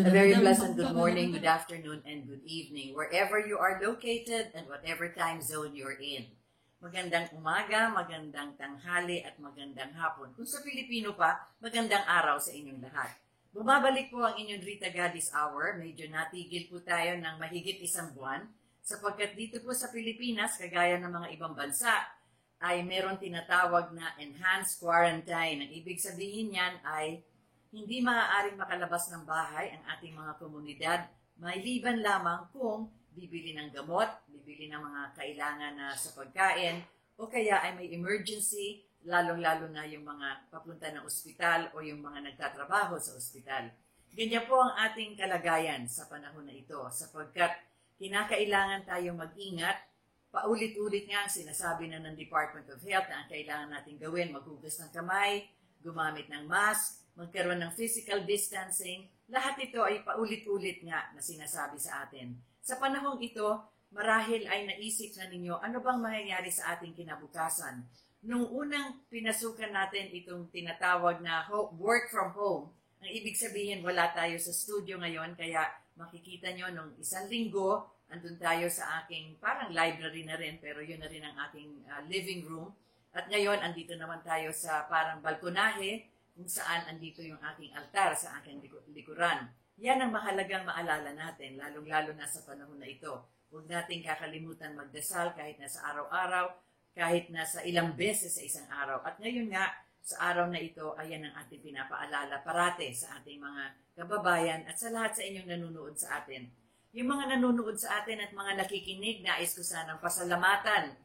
very pleasant good morning, good afternoon, and good evening, wherever you are located and whatever time zone you're in. Magandang umaga, magandang tanghali, at magandang hapon. Kung sa Pilipino pa, magandang araw sa inyong lahat. Bumabalik po ang inyong Rita Gadis Hour. Medyo natigil po tayo ng mahigit isang buwan sapagkat dito po sa Pilipinas, kagaya ng mga ibang bansa, ay meron tinatawag na enhanced quarantine. Ang ibig sabihin niyan ay hindi maaaring makalabas ng bahay ang ating mga komunidad, maliban lamang kung bibili ng gamot, bibili ng mga kailangan na sa pagkain, o kaya ay may emergency, lalong-lalo na yung mga papunta ng ospital o yung mga nagtatrabaho sa ospital. Ganyan po ang ating kalagayan sa panahon na ito, sapagkat kinakailangan tayong mag-ingat. Paulit-ulit nga sinasabi na ng Department of Health na ang kailangan natin gawin, maghugas ng kamay, gumamit ng mask, magkaroon ng physical distancing. Lahat ito ay paulit-ulit nga na sinasabi sa atin. Sa panahong ito, marahil ay naisip na ninyo, ano bang mangyayari sa ating kinabukasan? Nung unang pinasukan natin itong tinatawag na work from home, ang ibig sabihin wala tayo sa studio ngayon, kaya makikita nyo nung isang linggo, andun tayo sa aking parang library na rin, pero yun na rin ang aking living room. At ngayon, andito naman tayo sa parang balkonahe, kung saan andito yung aking altar sa aking likuran. Yan ang mahalagang maalala natin, lalong-lalo na sa panahon na ito. Huwag nating kakalimutan magdasal kahit na sa araw-araw, kahit na sa ilang beses sa isang araw. At ngayon nga, sa araw na ito, ayan ang ating pinapaalala parate sa ating mga kababayan at sa lahat sa inyong nanonood sa atin. Yung mga nanonood sa atin at mga nakikinig, nais ko sanang pasalamatan.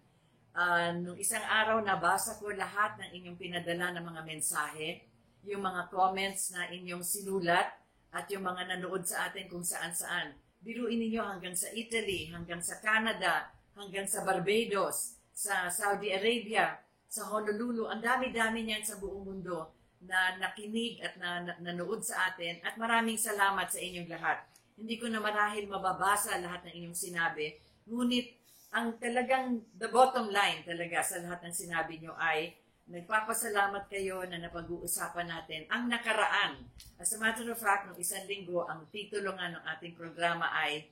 Nung isang araw, nabasa ko lahat ng inyong pinadala ng mga mensahe, yung mga comments na inyong sinulat, at yung mga nanood sa atin kung saan-saan. Biruin ninyo hanggang sa Italy, hanggang sa Canada, hanggang sa Barbados, sa Saudi Arabia, sa Honolulu. Ang dami-dami niyan sa buong mundo na nakinig at nanood sa atin. At maraming salamat sa inyong lahat. Hindi ko na marahil mababasa lahat ng inyong sinabi. Ngunit ang talagang the bottom line talaga sa lahat ng sinabi nyo ay nagpapasalamat kayo na napag-uusapan natin ang nakaraan. As a matter of fact, nung isang linggo, ang titulo nga ng ating programa ay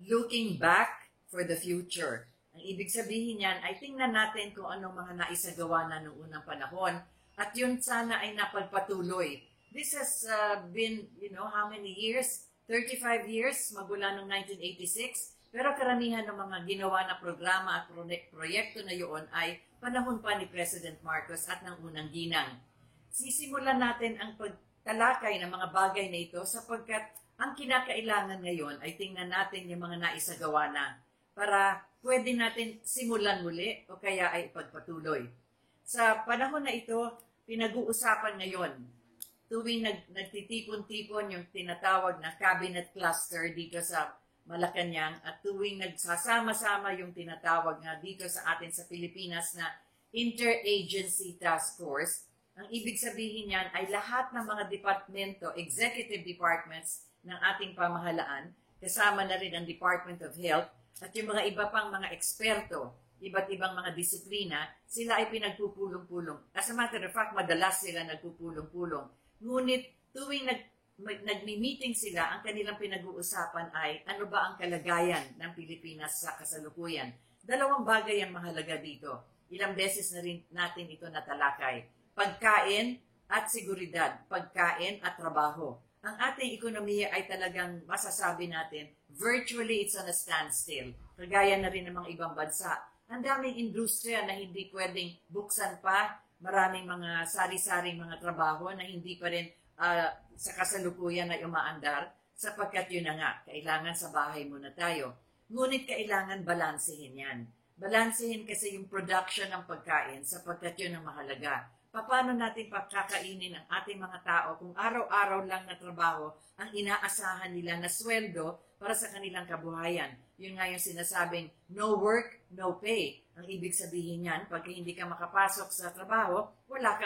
Looking Back for the Future. Ang ibig sabihin niyan ay tingnan natin kung anong mga naisagawa na noong unang panahon at yun sana ay napagpatuloy. This has been, how many years? 35 years, magula noong 1986. Pero karamihan ng mga ginawa na programa at proyekto na yun ay panahon pa ni President Marcos at ng unang ginang. Sisimulan natin ang pagtalakay ng mga bagay na ito sapagkat ang kinakailangan ngayon ay tingnan natin yung mga naisagawa na para pwede natin simulan muli o kaya ay ipagpatuloy. Sa panahon na ito, pinag-uusapan ngayon tuwing nagtitipon-tipon yung tinatawag na cabinet cluster dito sa Malacanang at tuwing nagsasama-sama yung tinatawag nga dito sa atin sa Pilipinas na Interagency Task Force, ang ibig sabihin niyan ay lahat ng mga departamento, executive departments ng ating pamahalaan, kasama na rin ang Department of Health at yung mga iba pang mga eksperto, iba't ibang mga disiplina, sila ay pinagpupulong-pulong. As a matter of fact, madalas sila nagpupulong-pulong. Ngunit tuwing nagmi-meeting sila, ang kanilang pinag-uusapan ay ano ba ang kalagayan ng Pilipinas sa kasalukuyan. Dalawang bagay ang mahalaga dito. Ilang beses na rin natin ito natalakay. Pagkain at seguridad. Pagkain at trabaho. Ang ating ekonomiya ay talagang masasabi natin, virtually it's on a standstill. Kagaya na rin ng mga ibang bansa. Ang daming industriya na hindi pwedeng buksan pa. Maraming mga sari-saring mga trabaho na hindi pa rin sa kasalukuyan ay umaandar sapagkat yun na nga, kailangan sa bahay muna tayo. Ngunit kailangan balansehin yan. Balansehin kasi yung production ng pagkain sapagkat yun ang mahalaga. Paano natin pagkakainin ang ating mga tao kung araw-araw lang na trabaho ang inaasahan nila na sweldo para sa kanilang kabuhayan? Yun nga yung sinasabing no work, no pay. Ang ibig sabihin yan, pag hindi ka makapasok sa trabaho, wala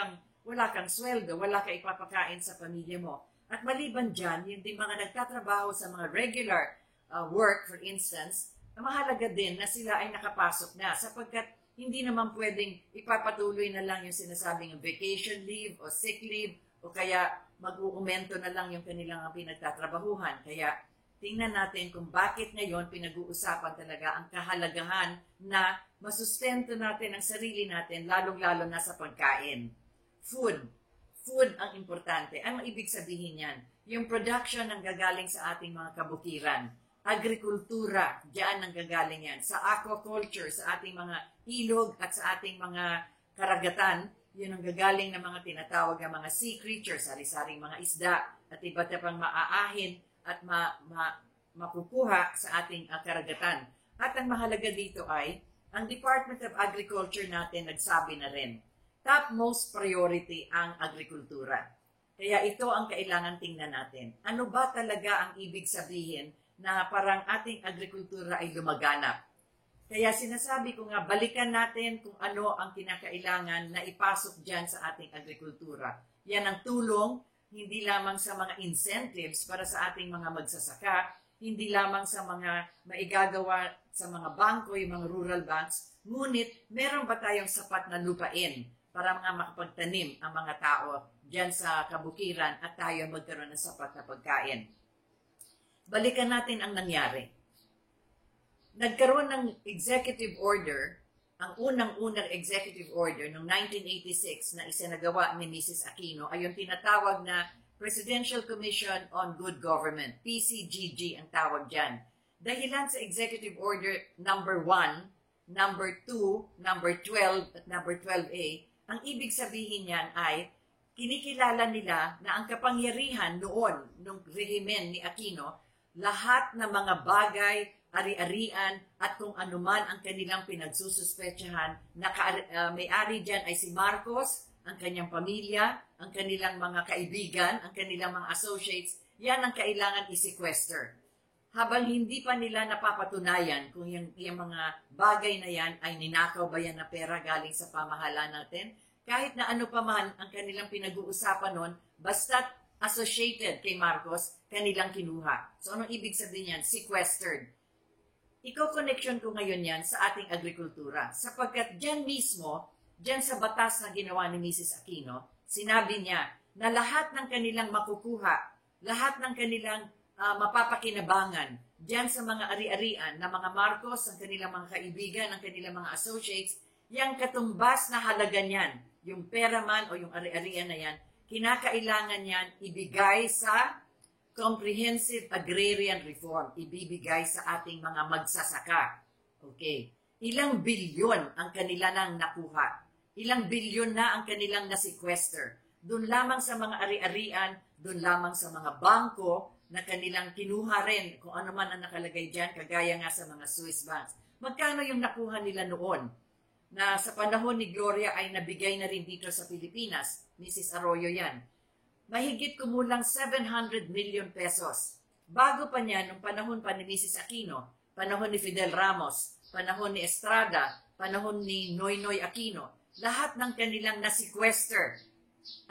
kang sweldo, wala kang ipapakain sa pamilya mo. At maliban dyan, yung mga nagtatrabaho sa mga regular work, for instance, mahalaga din na sila ay nakapasok na sapagkat hindi naman pwedeng ipapatuloy na lang yung sinasabing vacation leave o sick leave o kaya mag-uumento na lang yung kanilang pinagtatrabahuhan. Kaya tingnan natin kung bakit ngayon pinag-uusapan talaga ang kahalagahan na masustento natin ang sarili natin, lalong-lalo na sa pagkain. Food. Food ang importante. Ano ibig sabihin yan? Yung production ang gagaling sa ating mga kabukiran. Agrikultura, diyan ang gagaling yan. Sa aquaculture, sa ating mga ilog at sa ating mga karagatan, yun ang gagaling ng mga tinatawag na mga sea creatures, sari-saring mga isda at iba't ibang maaahin at makukuha sa ating karagatan. At ang mahalaga dito ay, ang Department of Agriculture natin nagsabi na rin, topmost priority ang agrikultura. Kaya ito ang kailangan tingnan natin. Ano ba talaga ang ibig sabihin na parang ating agrikultura ay lumaganap? Kaya sinasabi ko nga, balikan natin kung ano ang kinakailangan na ipasok dyan sa ating agrikultura. Yan ang tulong, hindi lamang sa mga incentives para sa ating mga magsasaka, hindi lamang sa mga maigagawa sa mga bangko, yung mga rural banks, ngunit meron ba tayong sapat na lupain para mga makapagtanim ang mga tao dyan sa kabukiran at tayo magkaroon ng sapat na pagkain. Balikan natin ang nangyari. Nagkaroon ng executive order, ang unang-unang executive order noong 1986 na isinagawa ni Mrs. Aquino ay yung tinatawag na Presidential Commission on Good Government, PCGG ang tawag dyan. Dahilan sa executive order number 1, number 2, number 12 at number 12A, ang ibig sabihin niyan ay kinikilala nila na ang kapangyarihan noon, nung rehimen ni Aquino, lahat ng mga bagay, ari-arian at kung anuman ang kanilang pinagsususpetsahan na may-ari dyan ay si Marcos, ang kanyang pamilya, ang kanilang mga kaibigan, ang kanilang mga associates, yan ang kailangan i-sequester. Habang hindi pa nila napapatunayan kung yung mga bagay na yan ay ninakaw ba yan na pera galing sa pamahalaan natin, kahit na ano pa man ang kanilang pinag-uusapan nun, basta't associated kay Marcos, kanilang kinuha. So anong ibig sabihin yan? Sequestered. Iko-connection ko ngayon yan sa ating agrikultura. Sapagkat dyan mismo, dyan sa batas na ginawa ni Mrs. Aquino, sinabi niya na lahat ng kanilang makukuha, lahat ng kanilang mapapakinabangan, dyan sa mga ari-arian na mga Marcos, ang kanilang mga kaibigan, ang kanilang mga associates, yung katumbas na halaga niyan, yung pera man o yung ari-arian na yan, kinakailangan yan ibigay sa Comprehensive Agrarian Reform, ibibigay sa ating mga magsasaka. Okay. Ilang bilyon ang kanila nang nakuha. Ilang bilyon na ang kanilang na-sequester. Doon lamang sa mga ari-arian, doon lamang sa mga bangko na kanilang kinuha rin kung ano man ang nakalagay dyan, kagaya nga sa mga Swiss banks. Magkano yung nakuha nila noon? Na sa panahon ni Gloria ay nabigay na rin dito sa Pilipinas. Mrs. Arroyo yan. Mahigit kumulang 700 million pesos. Bago pa niya, nung panahon pa ni Mrs. Aquino, panahon ni Fidel Ramos, panahon ni Estrada, panahon ni Noynoy Aquino, lahat ng kanilang na-sequester.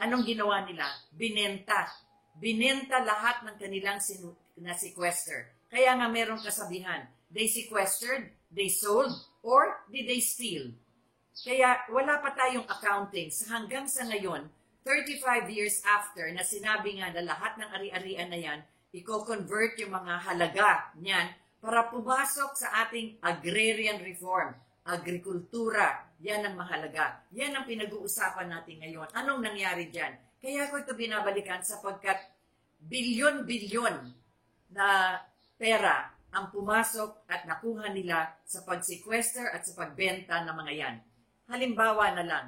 Anong ginawa nila? Binenta. Binenta lahat ng kanilang na-sequester. Kaya nga merong kasabihan, they sequestered, they sold, or did they steal? Kaya wala pa tayong accounting hanggang sa ngayon, 35 years after na sinabi nga na lahat ng ari-arian na yan, i-convert yung mga halaga niyan para pumasok sa ating agrarian reform, agrikultura, yan ang mahalaga. Yan ang pinag-uusapan natin ngayon. Anong nangyari dyan? Kaya ko ito binabalikan sapagkat bilyon-bilyon na pera ang pumasok at nakuha nila sa pag-sequester at sa pagbenta ng mga yan. Halimbawa na lang,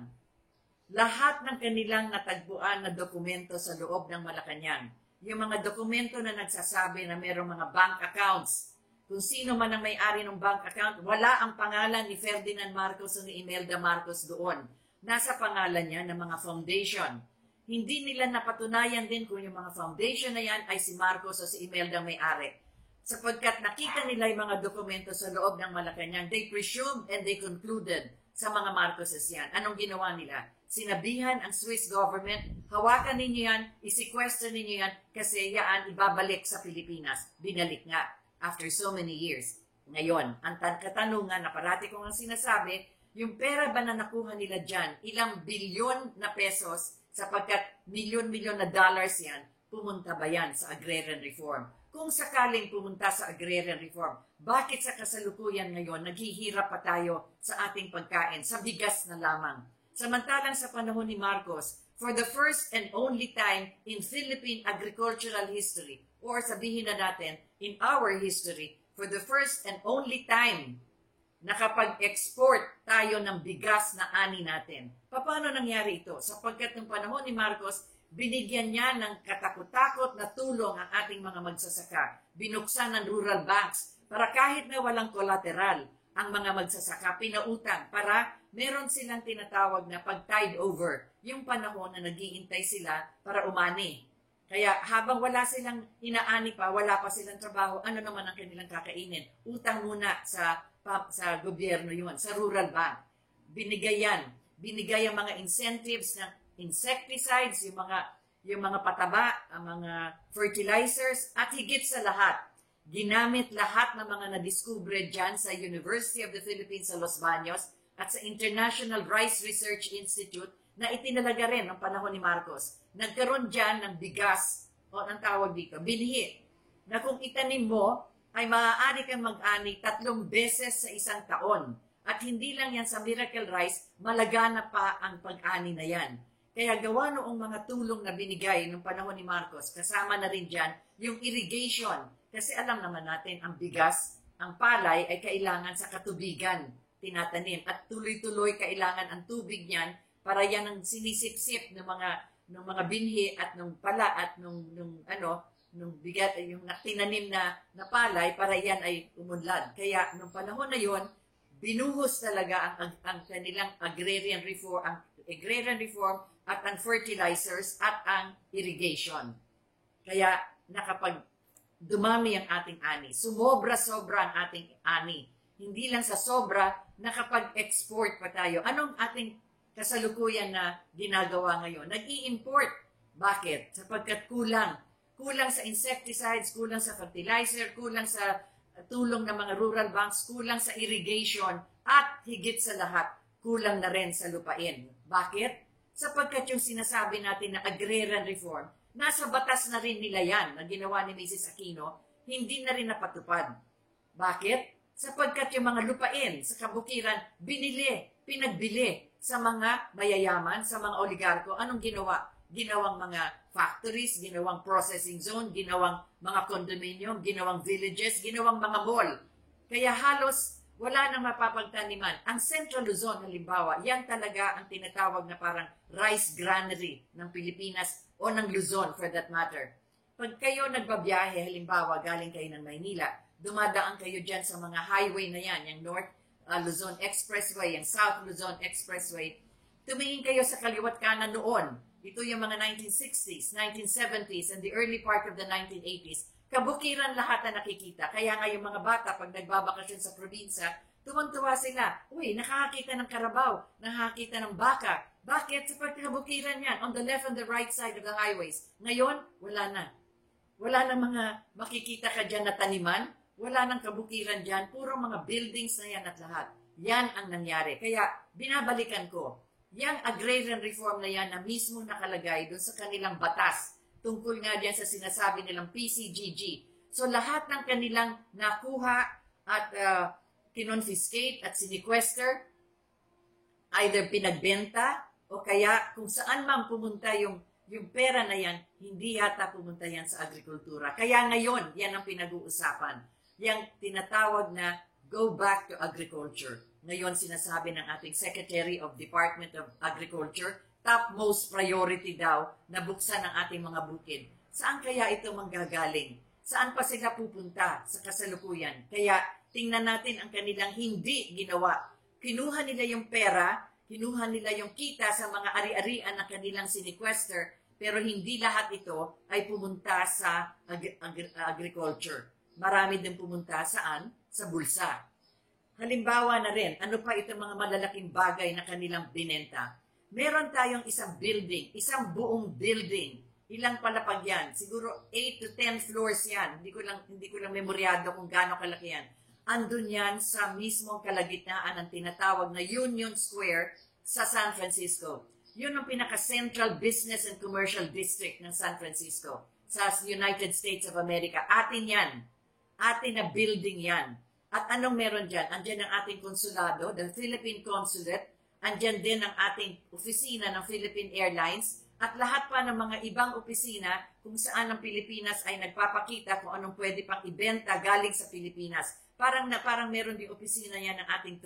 lahat ng kanilang natagpuan na dokumento sa loob ng Malacanang, yung mga dokumento na nagsasabi na mayroong mga bank accounts, kung sino man ang may-ari ng bank account, wala ang pangalan ni Ferdinand Marcos o ni Imelda Marcos doon. Nasa pangalan niya ng mga foundation. Hindi nila napatunayan din kung yung mga foundation na yan ay si Marcos o si Imelda may-ari. Sapagkat nakita nila yung mga dokumento sa loob ng Malacanang, they presumed and they concluded sa mga Marcoses yan. Anong ginawa nila? Sinabihan ang Swiss government, hawakan ninyo yan, i-sequester ninyo yan, kasi yan ibabalik sa Pilipinas. Binalik nga after so many years. Ngayon, ang katanungan na parati ko nga sinasabi, yung pera ba na nakuha nila dyan, ilang bilyon na pesos, sapagkat milyon-milyon na dollars yan, pumunta ba yan sa agrarian reform? Kung sakaling pumunta sa agrarian reform, bakit sa kasalukuyan ngayon naghihirap pa tayo sa ating pagkain, sa bigas na lamang? Samantalang sa panahon ni Marcos, for the first and only time in Philippine agricultural history, or sabihin na natin, in our history, for the first and only time, nakapag-export tayo ng bigas na ani natin. Paano nangyari ito? Sapagkat ng panahon ni Marcos, binigyan niya ng katakot-takot na tulong ang ating mga magsasaka. Binuksan ng rural banks para kahit na walang collateral, ang mga magsasaka pinautang para meron silang tinatawag na pag-tide over, yung panahon na nag-iintay sila para umani. Kaya habang wala silang inaani pa, wala pa silang trabaho, ano naman ang kanilang kakainin? Utang muna sa gobyerno yun, sa rural bank. Binigay ang mga incentives ng insecticides, yung mga pataba, ang mga fertilizers, at higit sa lahat, ginamit lahat ng mga nadiskubre dyan sa University of the Philippines sa Los Baños at sa International Rice Research Institute na itinalaga rin ng panahon ni Marcos. Nagkaroon dyan ng bigas, o ng tawag dito, binhi, na kung itanim mo, ay maaari kang mag-ani 3 beses sa isang taon. At hindi lang yan sa Miracle Rice, malagana pa ang pag-ani na yan. Kaya gawa noong mga tulong na binigay nung panahon ni Marcos, kasama na rin dyan yung irrigation. Kasi alam naman natin, ang bigas, ang palay ay kailangan sa katubigan tinatanim. At tuloy-tuloy kailangan ang tubig niyan para yan ang sinisip-sip ng mga binhi at nung pala at nung bigat, yung tinanim na palay para yan ay umunlad. Kaya nung panahon na yon, binuhos talaga ang kanilang agrarian reform at ang fertilizers at ang irrigation. Kaya dumami ang ating ani. Sumobra-sobra ang ating ani. Hindi lang sa sobra, nakapag-export pa tayo. Anong ating kasalukuyan na ginagawa ngayon? Nag-i-import. Bakit? Sapagkat kulang. Kulang sa insecticides, kulang sa fertilizer, kulang sa tulong ng mga rural banks, kulang sa irrigation, at higit sa lahat, kulang na rin sa lupain. Bakit? Sapagkat yung sinasabi natin na agrarian reform, nasa batas na rin nila yan na ginawa ni Mrs. Aquino, hindi na rin napatupad. Bakit? Sapagkat yung mga lupain sa kabukiran, pinagbili sa mga mayayaman, sa mga oligarko. Anong ginawa? Ginawang mga factories, ginawang processing zone, ginawang mga condominium, ginawang villages, ginawang mga mall. Kaya halos wala nang mapapagtaniman. Ang Central Luzon, halimbawa, yan talaga ang tinatawag na parang rice granary ng Pilipinas o ng Luzon for that matter. Pag kayo nagbabiyahe, halimbawa, galing kayo ng Maynila, dumadaan kayo dyan sa mga highway na yan, yung North Luzon Expressway, yung South Luzon Expressway, tumingin kayo sa kaliwat kanan noon. Ito yung mga 1960s, 1970s, and the early part of the 1980s. Kabukiran lahat na nakikita. Kaya nga yung mga bata, pag nagbabakasyon sa probinsya, tuwang-tuwa sila. Uy, nakakita ng karabaw, nakakita ng baka. Bakit? Sa pagkabukiran yan, on the left and the right side of the highways. Ngayon, wala na. Wala na mga makikita ka dyan na taniman. Wala nang kabukiran dyan. Puro mga buildings na yan at lahat. Yan ang nangyari. Kaya, binabalikan ko, yang agrarian reform na yan na mismo nakalagay doon sa kanilang batas tungkol nga diyan sa sinasabi nilang PCGG. So lahat ng kanilang nakuha at kinonfiscate at siniquester, either pinagbenta o kaya kung saan man pumunta yung pera na yan, hindi yata pumunta yan sa agrikultura. Kaya ngayon, yan ang pinag-uusapan. Yang tinatawag na go back to agriculture. Ngayon sinasabi ng ating Secretary of Department of Agriculture, topmost priority daw na buksan ang ating mga bukid. Saan kaya ito manggagaling? Saan pa sila pupunta sa kasalukuyan? Kaya tingnan natin ang kanilang hindi ginawa. Kinuha nila yung pera, kinuha nila yung kita sa mga ari-arian na kanilang siniquester, pero hindi lahat ito ay pumunta sa agriculture. Marami din pumunta saan? Sa bulsa. Halimbawa na rin, ano pa itong mga malalaking bagay na kanilang binenta? Meron tayong isang building, isang buong building. Ilang palapag yan? Siguro 8 to 10 floors yan. Hindi ko lang memoryado kung gaano kalaki yan. andun yan sa mismong kalagitnaan ng tinatawag na Union Square sa San Francisco. Yun ang pinaka-central business and commercial district ng San Francisco sa United States of America. Atin yan. Atin na building yan. At anong meron dyan? Andyan ang ating konsulado, the Philippine Consulate. Andyan din ang ating opisina ng Philippine Airlines. At lahat pa ng mga ibang opisina kung saan ang Pilipinas ay nagpapakita kung anong pwede pang ibenta galing sa Pilipinas. Parang meron din opisina yan ng ating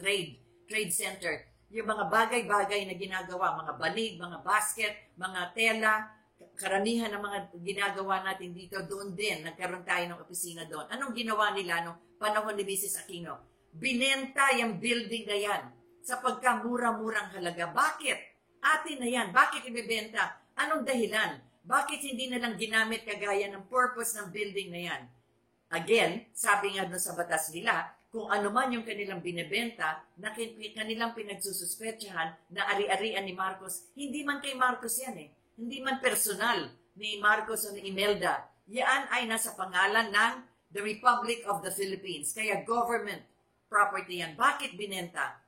trade center. Yung mga bagay-bagay na ginagawa, mga banig, mga basket, mga tela, karamihan ng mga ginagawa natin dito, doon din, nagkaroon tayo ng opisina doon. Anong ginawa nila nung panahon ni Mrs. Aquino? Binenta yung building na yan sa pagkamura-murang halaga. Bakit? Atin na yan. Bakit ibibenta? Anong dahilan? Bakit hindi na lang ginamit kagaya ng purpose ng building na yan? Again, sabi nga doon sa batas nila, kung ano man yung kanilang binibenta, na kanilang pinagsususpetsahan na ari-arian ni Marcos, hindi man kay Marcos yan eh. Hindi man personal ni Marcos o ni Imelda. Yan ay nasa pangalan ng the Republic of the Philippines. Kaya government property yan. Bakit binenta?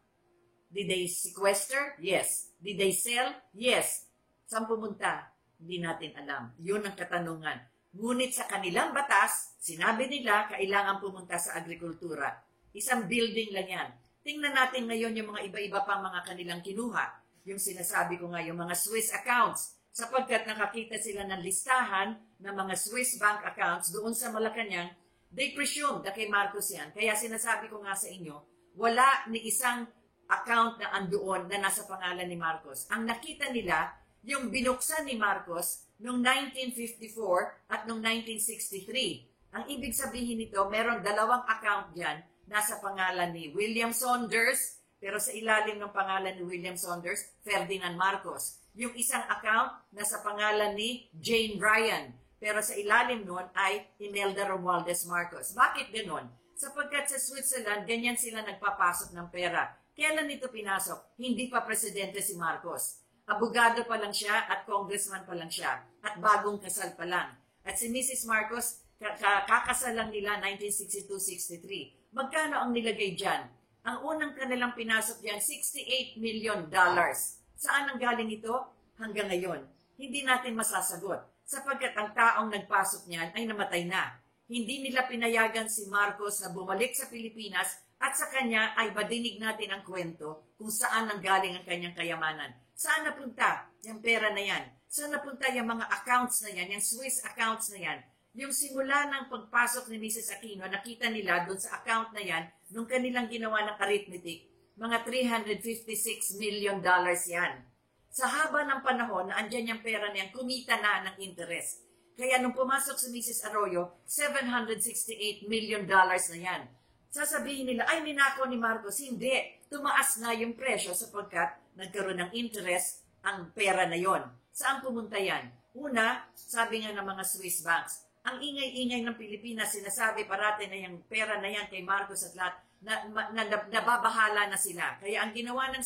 Did they sequester? Yes. Did they sell? Yes. Saan pumunta? Hindi natin alam. Yun ang katanungan. Ngunit sa kanilang batas, sinabi nila kailangan pumunta sa agrikultura. Isang building lang yan. Tingnan natin ngayon yung mga iba-iba pang mga kanilang kinuha. Yung sinasabi ko nga, yung mga Swiss accounts. Sapagkat nakakita sila ng listahan ng mga Swiss bank accounts doon sa Malacanang, they presumed na kay Marcos yan. Kaya sinasabi ko nga sa inyo, wala ni isang account na andoon na nasa pangalan ni Marcos. Ang nakita nila, yung binuksan ni Marcos noong 1954 at noong 1963. Ang ibig sabihin nito, meron dalawang account dyan, nasa pangalan ni William Saunders, pero sa ilalim ng pangalan ni William Saunders, Ferdinand Marcos. Yung isang account, nasa pangalan ni Jane Ryan, pero sa ilalim nun ay Imelda Romualdez Marcos. Bakit ganoon? Sapagkat sa Switzerland, ganyan sila nagpapasok ng pera. Kailan nito pinasok? Hindi pa presidente si Marcos. Abogado pa lang siya at congressman pa lang siya. At bagong kasal pa lang. At si Mrs. Marcos, kakasal lang nila 1962-63. Magkano ang nilagay dyan? Ang unang kanilang pinasok dyan, $68 million. Saan ang galing ito? Hanggang ngayon. Hindi natin masasagot. Sapagkat ang taong nagpasok niyan ay namatay na. Hindi nila pinayagan si Marcos na bumalik sa Pilipinas at sa kanya ay madinig natin ang kwento kung saan ang galing ang kanyang kayamanan. Saan napunta yung pera na yan? Saan napunta yung mga accounts na yan, yung Swiss accounts na yan? Yung simula ng pagpasok ni Mrs. Aquino, nakita nila doon sa account na yan, nung kanilang ginawa ng arithmetic, mga $356 million yan. Sa haba ng panahon na andyan yung pera na yan, kumita na ng interest. Kaya nung pumasok si Mrs. Arroyo, $768 million na yan. Sasabihin nila, ay ninakaw ni Marcos. Hindi. Tumaas na yung presyo sapagkat nagkaroon ng interest ang pera na yon. Saan pumunta yan? Una, sabi nga ng mga Swiss banks, ang ingay-ingay ng Pilipinas, sinasabi parati na yung pera na yan kay Marcos at lahat, nababahala na sila. Kaya ang ginawa ng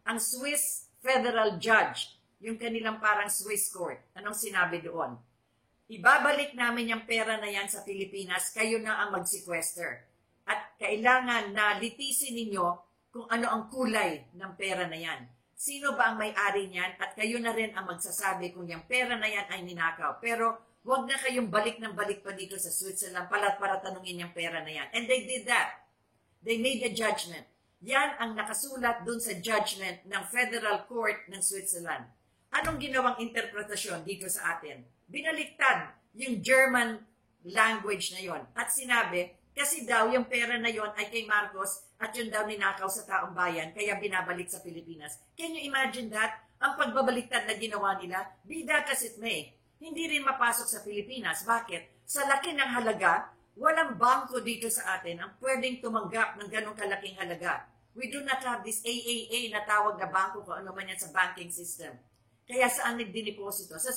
ang Swiss federal judge, yung kanilang parang Swiss court, anong sinabi doon? Ibabalik namin yung pera na yan sa Pilipinas, kayo na ang mag-sequester. At kailangan na litisin ninyo kung ano ang kulay ng pera na yan. Sino ba ang may-ari niyan? At kayo na rin ang magsasabi kung yung pera na yan ay ninakaw. Pero huwag na kayong balik ng balik pa dito sa Switzerland para tanungin yung pera na yan. And they did that. They made a judgment. Yan ang nakasulat dun sa judgment ng Federal Court ng Switzerland. Anong ginawang interpretasyon dito sa atin? Binaliktad yung German language na yon at sinabi, kasi daw yung pera na yon ay kay Marcos at yun daw ninakaw sa taong bayan kaya binabalik sa Pilipinas. Can you imagine that? Ang pagbabaliktad na ginawa nila, be that as it may, hindi rin mapasok sa Pilipinas. Bakit? Sa laki ng halaga, walang bangko dito sa atin ang pwedeng tumanggap ng ganong kalaking halaga. We do not have this AAA na tawag na bangko kung ano man yan sa banking system. Kaya saan nagdiniposito? Sa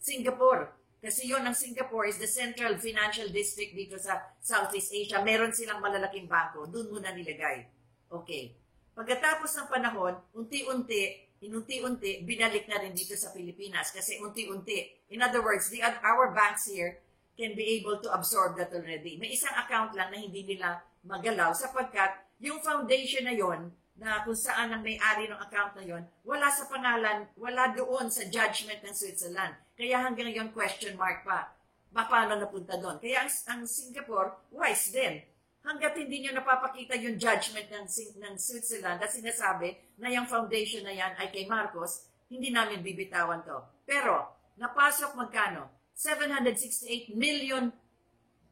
Singapore. Kasi yon ang Singapore is the central financial district dito sa Southeast Asia. Meron silang malalaking bangko. Doon muna nilagay. Okay. Pagkatapos ng panahon, inunti-unti, binalik na rin dito sa Pilipinas. Kasi unti-unti. In other words, our banks here can be able to absorb that already. May isang account lang na hindi nila magalaw sapagkat yung foundation na yon na kung saan ang may-ari ng account na yon, wala sa pangalan, wala doon sa judgment ng Switzerland. Kaya hanggang yon question mark pa. Paano napunta doon? Kaya ang Singapore, wise din. Hanggat hindi nyo napapakita yung judgment ng Switzerland at sinasabi na yung foundation na yan ay kay Marcos, hindi namin bibitawan to. Pero, napasok magkano? $768 million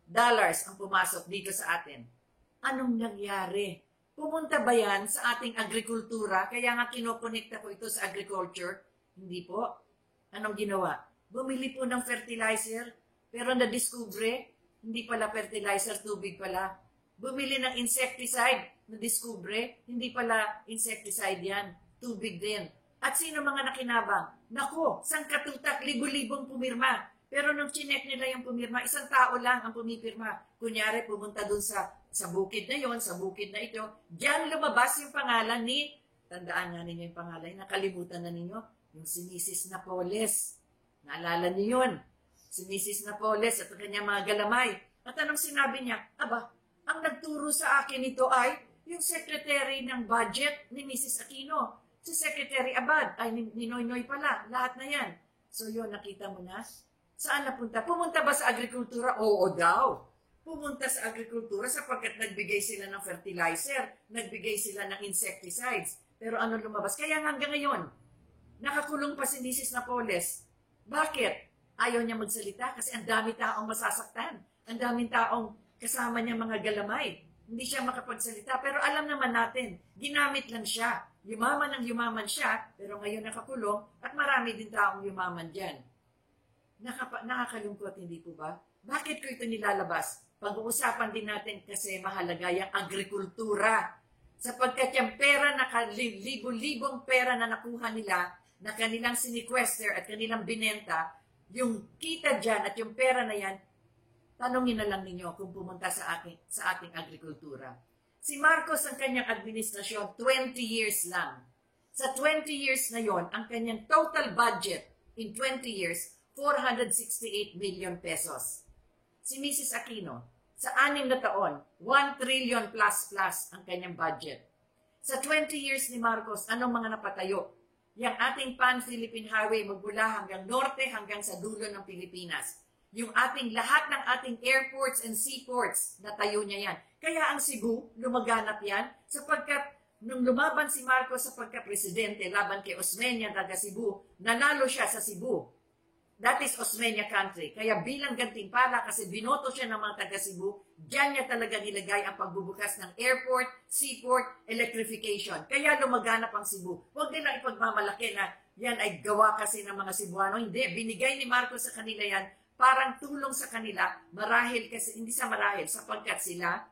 ang pumasok dito sa atin. Anong nangyari? Pumunta ba yan sa ating agrikultura? Kaya nga kinokonekta ko ito sa agriculture? Hindi po. Anong ginawa? Bumili po ng fertilizer, pero na-discover, hindi pala fertilizer, tubig pala. Bumili ng insecticide, na-discover, hindi pala insecticide yan, tubig din. At sino mga nakinabang? Naku, sangkatutak, libo-libong pumirma. Pero nung chinek nila yung pumirma, isang tao lang ang pumipirma. Kunyari, pumunta dun sa bukid na yon, sa bukid na ito, diyan lumabas yung pangalan ni, tandaan nga ninyo yung pangalan, nakalimutan na ninyo, yung si Mrs. Napoles. Naalala niyo yun? Si Mrs. Napoles at kanyang mga galamay. At anong sinabi niya? Aba, ang nagturo sa akin ito ay yung secretary ng budget ni Mrs. Aquino. Si Secretary Abad, ay ni Noynoy pala, lahat na yan. So yun, nakita mo na? Saan napunta? Pumunta ba sa agrikultura? Oo daw. Pumunta sa agrikultura sapagkat nagbigay sila ng fertilizer, nagbigay sila ng insecticides. Pero ano lumabas? Kaya hanggang ngayon, nakakulong pa si Mrs. Napoles. Bakit? Ayaw niya magsalita kasi ang dami taong masasaktan. Ang daming taong kasama niya mga galamay. Hindi siya makapagsalita. Pero alam naman natin, ginamit lang siya. Yumaman ang yumaman siya, pero ngayon nakakulong at marami din taong yumaman dyan. Nakakalungkot, hindi po ba? Bakit ko ito nilalabas? Pag-uusapan din natin kasi mahalaga yung agrikultura. Sapagkat yung pera, libo-libong pera na nakuha nila, na kanilang siniquester at kanilang binenta, yung kita dyan at yung pera na yan, tanongin na lang ninyo kung pumunta sa ating agrikultura. Si Marcos ang kanyang administrasyon, 20 years lang. Sa 20 years na yon, ang kanyang total budget in 20 years, 468 million pesos. Si Mrs. Aquino, sa 6 na taon, 1 trillion plus ang kanyang budget. Sa 20 years ni Marcos, anong mga napatayo? Yang ating Pan-Philippine Highway magmula hanggang norte hanggang sa dulo ng Pilipinas. Yung lahat ng ating airports and seaports, natayo niya yan. Kaya ang Cebu, lumaganap yan, sapagkat nung lumaban si Marcos sa pagka-presidente laban kay Osmeña, taga Cebu, nanalo siya sa Cebu. That is Osmeña country. Kaya bilang gantimpala, kasi binoto siya ng mga taga Cebu, diyan niya talaga nilagay ang pagbubukas ng airport, seaport, electrification. Kaya lumaganap ang Cebu. Huwag nila ipagmamalaki na yan ay gawa kasi ng mga Cebuano. Hindi, binigay ni Marcos sa kanila yan, parang tulong sa kanila, marahil kasi, hindi sa marahil, sapagkat sila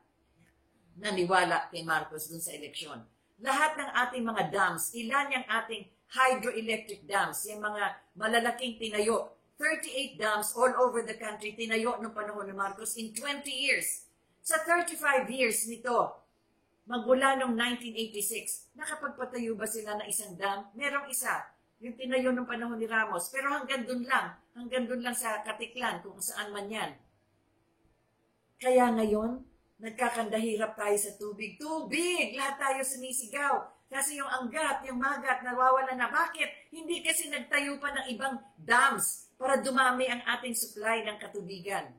naniwala kay Marcos dun sa eleksyon. Lahat ng ating mga dams, ilan yung ating hydroelectric dams, yung mga malalaking tinayo, 38 dams all over the country, tinayo noong panahon ni Marcos in 20 years. Sa 35 years nito, magmula noong 1986, nakapagpatayo ba sila ng isang dam? Merong isa. Yung tinayo ng panahon ni Ramos. Pero hanggang dun lang sa Katiklan, kung saan man yan. Kaya ngayon, nagkakandahirap tayo sa tubig. Tubig! Lahat tayo sumisigaw. Kasi yung anggat, yung magat, nawawala na. Bakit? Hindi kasi nagtayo pa ng ibang dams para dumami ang ating supply ng katubigan.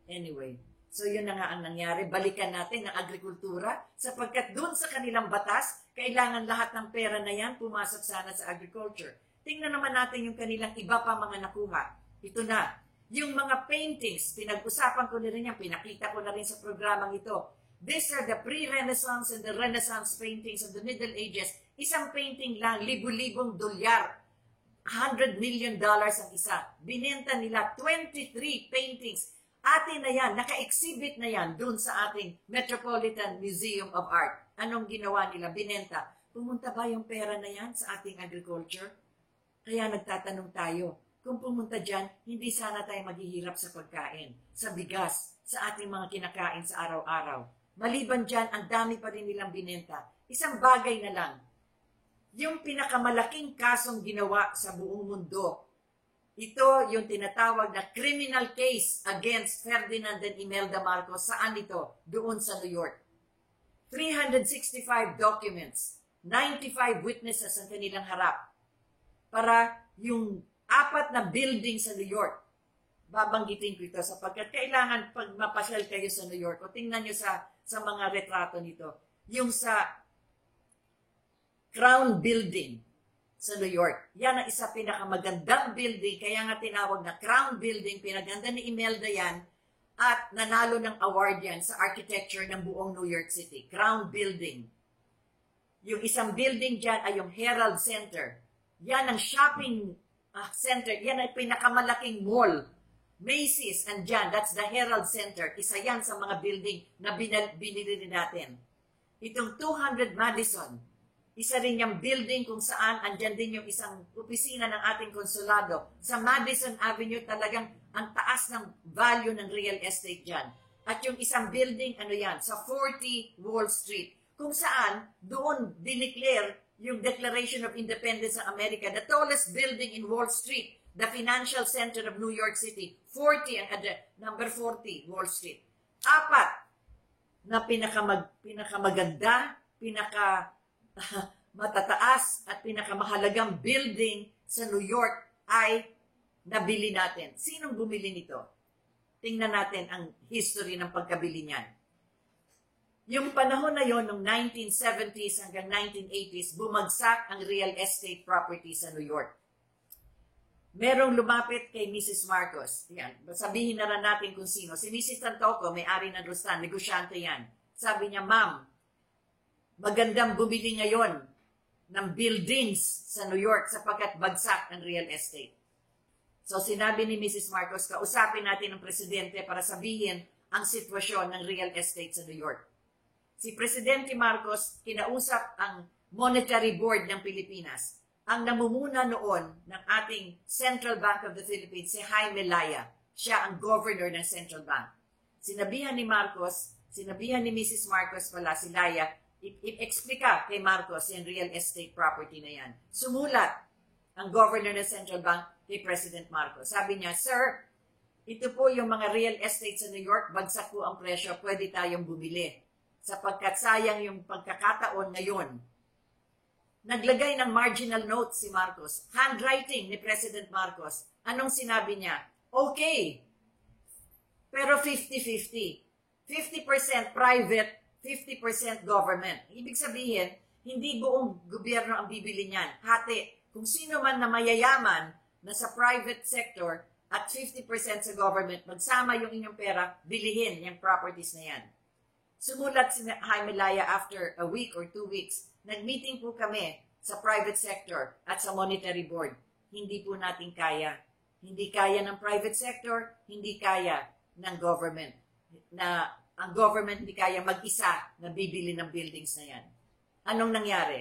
Anyway, so yun na nga ang nangyari. Balikan natin ang agrikultura sapagkat dun sa kanilang batas, kailangan lahat ng pera na yan pumasok sana sa agriculture. Tingnan naman natin yung kanilang iba pa mga nakuha. Ito na. Yung mga paintings, pinag-usapan ko na rin yan, pinakita ko na rin sa programang ito. These are the pre-Renaissance and the Renaissance paintings of the Middle Ages. Isang painting lang, libu-libong dolyar. $100 million ang isa. Binenta nila 23 paintings. Atin na yan, naka-exhibit na yan dun sa ating Metropolitan Museum of Art. Anong ginawa nila? Binenta. Pumunta ba yung pera na yan sa ating agriculture? Kaya nagtatanong tayo, kung pumunta dyan, hindi sana tayo maghihirap sa pagkain, sa bigas, sa ating mga kinakain sa araw-araw. Maliban dyan, ang dami pa rin nilang binenta. Isang bagay na lang, yung pinakamalaking kasong ginawa sa buong mundo, ito yung tinatawag na criminal case against Ferdinand and Imelda Marcos. Saan ito? Doon sa New York. 365 documents, 95 witnesses ang kanilang harap para yung 4 na building sa New York. Babanggitin ko ito sapagkat kailangan pag mapasyal kayo sa New York o tingnan nyo sa mga retrato nito. Yung sa Crown Building sa New York. Yan ang isa pinakamagandang building, kaya nga tinawag na Crown Building. Pinaganda ni Imelda yan at nanalo ng award yan sa architecture ng buong New York City. Crown Building. Yung isang building dyan ay yung Herald Center. Yan ang shopping center. Yan ay pinakamalaking mall. Macy's and dyan. That's the Herald Center. Isa yan sa mga building na binili natin. Itong 200 Madison. Isa rin yung building kung saan andyan din yung isang opisina ng ating konsulado. Sa Madison Avenue talagang ang taas ng value ng real estate dyan. At yung isang building, ano yan, sa 40 Wall Street. Kung saan doon dineclare yung Declaration of Independence ng Amerika, the tallest building in Wall Street, the financial center of New York City, 40 and number 40 Wall Street. 4 na pinakamaganda, matataas at pinakamahalagang building sa New York ay nabili natin. Sinong bumili nito? Tingnan natin ang history ng pagkabili niyan. Yung panahon na yon, noong 1970s hanggang 1980s, bumagsak ang real estate property sa New York. Merong lumapit kay Mrs. Marcos. Yan, sabihin na rin natin kung sino. Si Mrs. Tantoco, may-ari ng Rustan, negosyante yan. Sabi niya, Ma'am, magandang bumili ngayon ng buildings sa New York sapagkat bagsak ang real estate. So sinabi ni Mrs. Marcos, kausapin natin ang presidente para sabihin ang sitwasyon ng real estate sa New York. Si Presidente Marcos kinausap ang Monetary Board ng Pilipinas. Ang namumuna noon ng ating Central Bank of the Philippines, si Jaime Laya. Siya ang governor ng Central Bank. Sinabihan ni Mrs. Marcos pala, si Laya, i-explika kay Marcos yung real estate property na yan. Sumulat ang governor ng Central Bank kay President Marcos. Sabi niya, Sir, ito po yung mga real estate sa New York, bagsak po ang presyo, pwede tayong bumili. Sapagkat sayang yung pagkakataon ngayon. Naglagay ng marginal note si Marcos. Handwriting ni President Marcos. Anong sinabi niya? Okay, pero 50-50. 50% private, 50% government. Ibig sabihin, hindi buong gobyerno ang bibili niyan. Hati, kung sino man na mayayaman na sa private sector at 50% sa government, magsama yung inyong pera, bilihin yung properties na yan. Sumulat si Jaime Laya after a week or 2 weeks, nag-meeting po kami sa private sector at sa monetary board. Hindi po natin kaya. Hindi kaya ng private sector, hindi kaya ng government. Ang government hindi kaya mag-isa na bibili ng buildings na yan. Anong nangyari?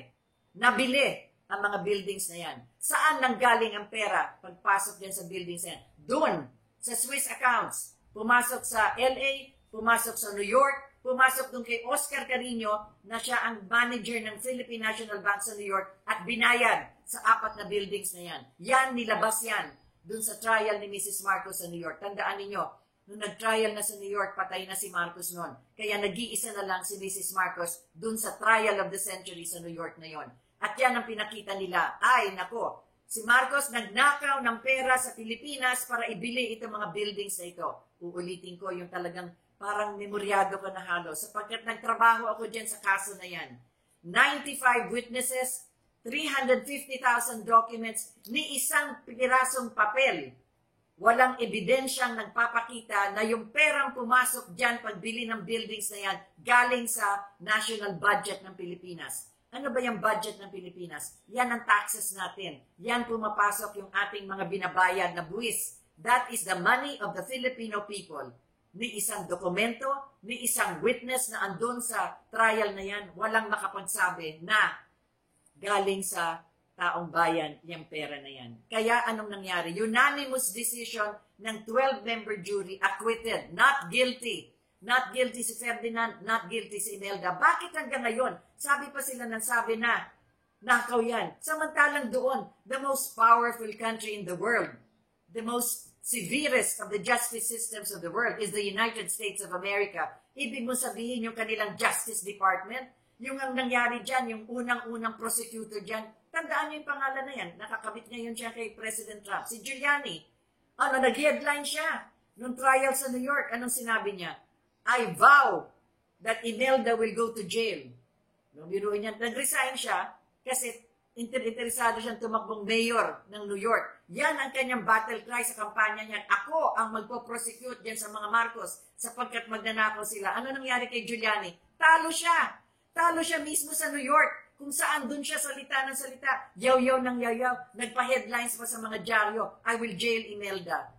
Nabili ang mga buildings na yan. Saan nanggaling ang pera pagpasok dyan sa buildings na yan? Doon, sa Swiss accounts. Pumasok sa LA, pumasok sa New York, pumasok doon kay Oscar Carino na siya ang manager ng Philippine National Bank sa New York at binayad sa 4 na buildings na yan. Yan, nilabas yan doon sa trial ni Mrs. Marcos sa New York. Tandaan ninyo, nung nag-trial na sa New York, patay na si Marcos noon. Kaya nag-iisa na lang si Mrs. Marcos dun sa trial of the century sa New York na yon. At yan ang pinakita nila. Ay, nako, si Marcos nagnakaw ng pera sa Pilipinas para ibili itong mga buildings na ito. Uulitin ko yung talagang parang memoryado ko na halos sapagkat nagtrabaho ako dyan sa kaso na yan. 95 witnesses, 350,000 documents, ni isang pirasong papel. Walang ebidensyang nagpapakita na yung perang pumasok dyan pagbili ng buildings na yan galing sa national budget ng Pilipinas. Ano ba yung budget ng Pilipinas? Yan ang taxes natin. Yan pumapasok yung ating mga binabayad na buwis. That is the money of the Filipino people. Ni isang dokumento, ni isang witness na andun sa trial na yan, walang makapagsabi na galing sa taong bayan yung pera na yan. Kaya anong nangyari? Unanimous decision ng 12-member jury, acquitted, not guilty. Not guilty si Ferdinand, not guilty si Imelda. Bakit hanggang ngayon? Sabi pa sila ng sabi na, nakaw yan. Samantalang doon, the most powerful country in the world, the most severest of the justice systems of the world is the United States of America. Ibig mo sabihin yung kanilang Justice Department, yung ang nangyari dyan, yung unang-unang prosecutor dyan, tandaan niyo yung pangalan na yan, nakakabit ngayon siya kay President Trump, si Giuliani. Nag-headline siya nung trial sa New York. Anong sinabi niya? I vow that Imelda will go to jail. No, biruin niya, nag-resign siya kasi interesado siyang tumakbong mayor ng New York. Yan ang kanyang battle cry sa kampanya niya. Ako ang magpo-prosecute diyan sa mga Marcos sapagkat magnanakaw sila. Ano nangyari kay Giuliani? Talo siya. Talo siya mismo sa New York kung saan dun siya salita ng salita. Yaw-yaw ng yaw-yaw. Nagpa-headlines pa sa mga dyaryo. I will jail Imelda.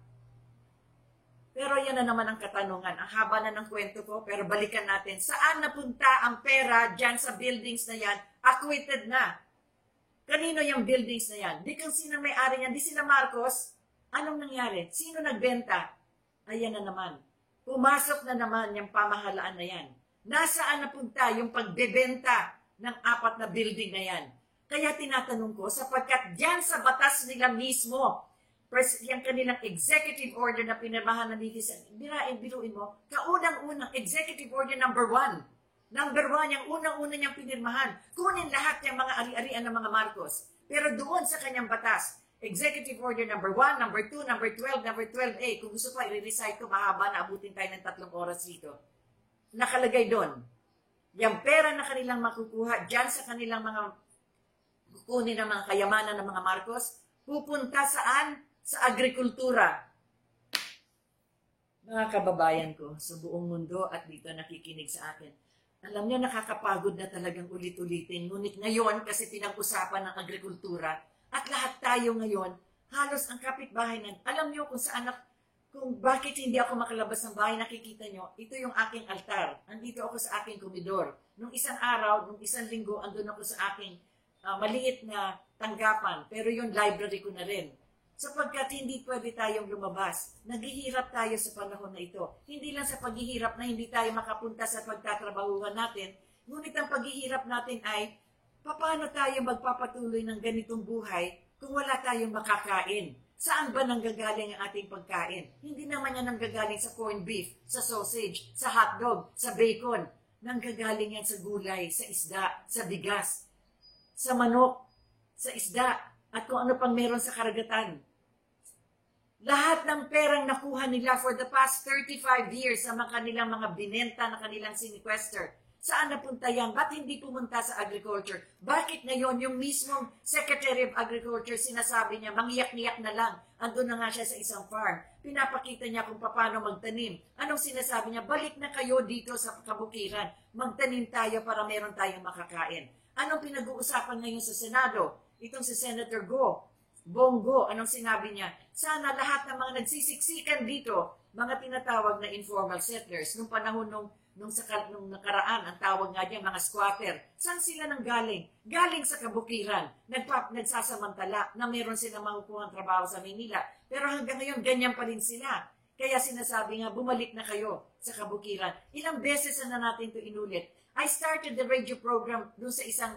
Pero yan na naman ang katanungan. Ang haba na ng kwento ko, pero balikan natin. Saan napunta ang pera dyan sa buildings na yan? Acquitted na. Kanino yung buildings na yan? Di kung sino may-ari yan, di sila Marcos. Anong nangyari? Sino nagbenta? Ayan na naman. Pumasok na naman yung pamahalaan na yan. Nasaan napunta yung pagbebenta ng 4 na building na yan? Kaya tinatanong ko, sapagkat dyan sa batas nila mismo, yung kanilang executive order na pinirmahan ng Nitizen, biruin mo, kaunang-unang executive order number 1. Number 1, yung unang-una niyang pinirmahan. Kunin lahat yung mga ari-arian ng mga Marcos. Pero doon sa kanyang batas, Executive Order number 1, number 2, number 12, number 12A, kung gusto pa, i-recite ko, mahaba na abutin tayo ng 3 oras dito. Nakalagay doon. Yung pera na kanilang makukuha dyan sa kanilang mga kukunin ng mga kayamanan ng mga Marcos, pupunta saan? Sa agrikultura. Mga kababayan ko sa buong mundo at dito nakikinig sa akin, alam niyo, nakakapagod na talagang ulit-ulitin. Ngunit ngayon, kasi pinag-usapan ng agrikultura, at lahat tayo ngayon, halos ang kapitbahay na, alam niyo kung saan, kung bakit hindi ako makalabas ng bahay, nakikita niyo, ito yung aking altar. Andito ako sa aking komedor. Nung isang araw, nung isang linggo, andun ako sa aking maliit na tanggapan. Pero yung library ko na rin. Sapagkat hindi pwede tayong lumabas. Naghihirap tayo sa panahon na ito. Hindi lang sa paghihirap na hindi tayo makapunta sa pagtatrabahuhan natin, ngunit ang paghihirap natin ay, paano tayo magpapatuloy ng ganitong buhay kung wala tayong makakain? Saan ba nanggagaling ang ating pagkain? Hindi naman yan nanggagaling sa corned beef, sa sausage, sa hotdog, sa bacon. Nanggagaling yan sa gulay, sa isda, sa bigas, sa manok, sa isda, at kung ano pang meron sa karagatan. Lahat ng perang nakuha nila for the past 35 years sa mga kanilang mga binenta na kanilang siniquester, saan napunta yan? Ba't hindi pumunta sa agriculture? Bakit ngayon yung mismong Secretary of Agriculture sinasabi niya, mangiyak-niyak na lang, andun na nga siya sa isang farm. Pinapakita niya kung paano magtanim. Anong sinasabi niya? Balik na kayo dito sa kabukiran. Magtanim tayo para meron tayong makakain. Anong pinag-uusapan ngayon sa Senado? Itong si Senator Bongo, anong sinabi niya? Sana lahat ng mga nagsisiksikan dito, mga tinatawag na informal settlers, nung panahon nung nakaraan, ang tawag nga diyan, mga squatter, saan sila nang galing? Galing sa kabukiran, nagsasamantala na meron silang makukuhang trabaho sa Manila. Pero hanggang ngayon, ganyan pa rin sila. Kaya sinasabi nga, bumalik na kayo sa kabukiran. Ilang beses na natin ito inulit. I started the radio program doon sa isang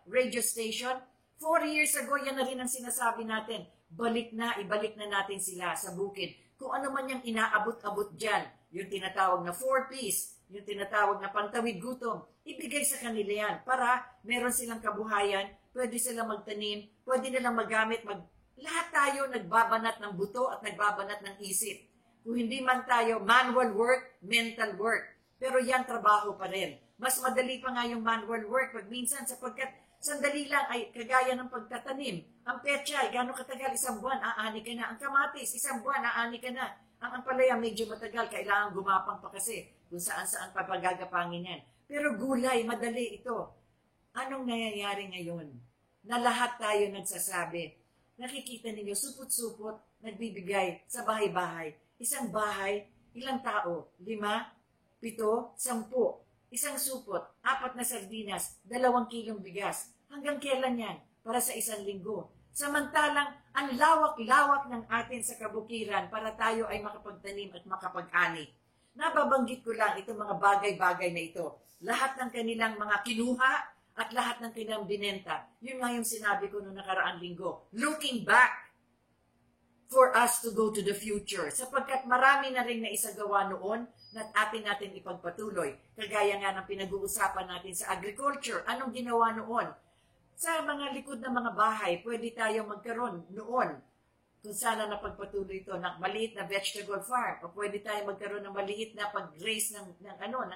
radio station. 4 years ago, yan na rin ang sinasabi natin. Ibalik na natin sila sa bukid. Kung ano man yung inaabot-abot dyan, yung tinatawag na 4Ps, yung tinatawag na pantawid gutom, ibigay sa kanila yan para meron silang kabuhayan, pwede silang magtanim, pwede nilang magamit. Lahat tayo nagbabanat ng buto at nagbabanat ng isip. Kung hindi man tayo, manual work, mental work. Pero yan, trabaho pa rin. Mas madali pa nga yung manual work pag minsan sapagkat sandali lang ay kagaya ng pagtatanim. Ang pechay, gano'ng katagal? 1 buwan, aani ka na. Ang kamatis, 1 buwan, aani ka na. Ang ampalaya, medyo matagal, kailangan gumapang pa kasi kung saan-saan pa pagagapangin yan. Pero gulay, madali ito. Anong nangyayari ngayon? Na lahat tayo nagsasabi. Nakikita ninyo, supot-supot, nagbibigay sa bahay-bahay. Isang bahay, ilang tao? 5, 7, 10. Isang supot, 4 na sardinas, 2 kilong bigas. Hanggang kailan yan? Para sa 1 linggo. Samantalang, ang lawak-lawak ng atin sa kabukiran para tayo ay makapagtanim at makapag-ani. Nababanggit ko lang itong mga bagay-bagay na ito. Lahat ng kanilang mga kinuha at lahat ng kanilang binenta. Yun nga yung sinabi ko noong nakaraang linggo. Looking back. for us to go to the future. Sapagkat marami na rin na isagawa noon na atin natin ipagpatuloy. Kagaya nga ng pinag-uusapan natin sa agriculture. Anong ginawa noon? Sa mga likod ng mga bahay, pwede tayong magkaroon noon. Kung sana napagpatuloy ito ng maliit na vegetable farm o pwede tayo magkaroon ng maliit na pag-raise ng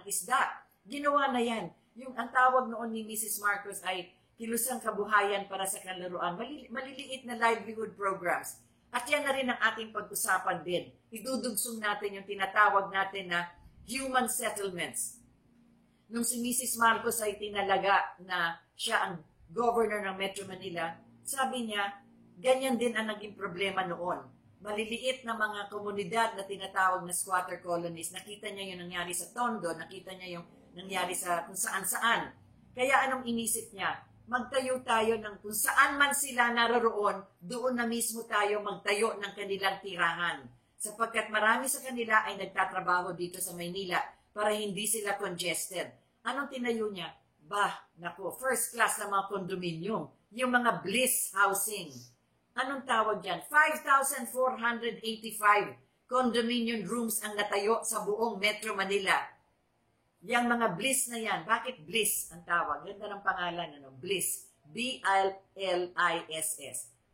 isda. Ginawa na yan. Ang tawag noon ni Mrs. Marcos ay kilusang kabuhayan para sa kalaruan. Maliliit na livelihood programs. At yan na rin ang ating pag-usapan din. Idudugsong natin yung tinatawag natin na human settlements. Nung si Mrs. Marcos ay tinalaga na siya ang governor ng Metro Manila, sabi niya, ganyan din ang naging problema noon. Maliliit na mga komunidad na tinatawag na squatter colonies. Nakita niya yung nangyari sa Tondo, nakita niya yung nangyari sa kung saan-saan. Kaya anong inisip niya? Magtayo tayo ng kung saan man sila naroroon, doon na mismo tayo magtayo ng kanilang tirahan. Sapagkat marami sa kanila ay nagtatrabaho dito sa Maynila para hindi sila congested. Anong tinayo niya? First class na mga kondominium. Yung mga bliss housing. Anong tawag dyan? 5,485 condominium rooms ang natayo sa buong Metro Manila. Yang mga bliss na yan. Bakit bliss ang tawag? Ganda ng pangalan. Bliss. B-L-L-I-S-S.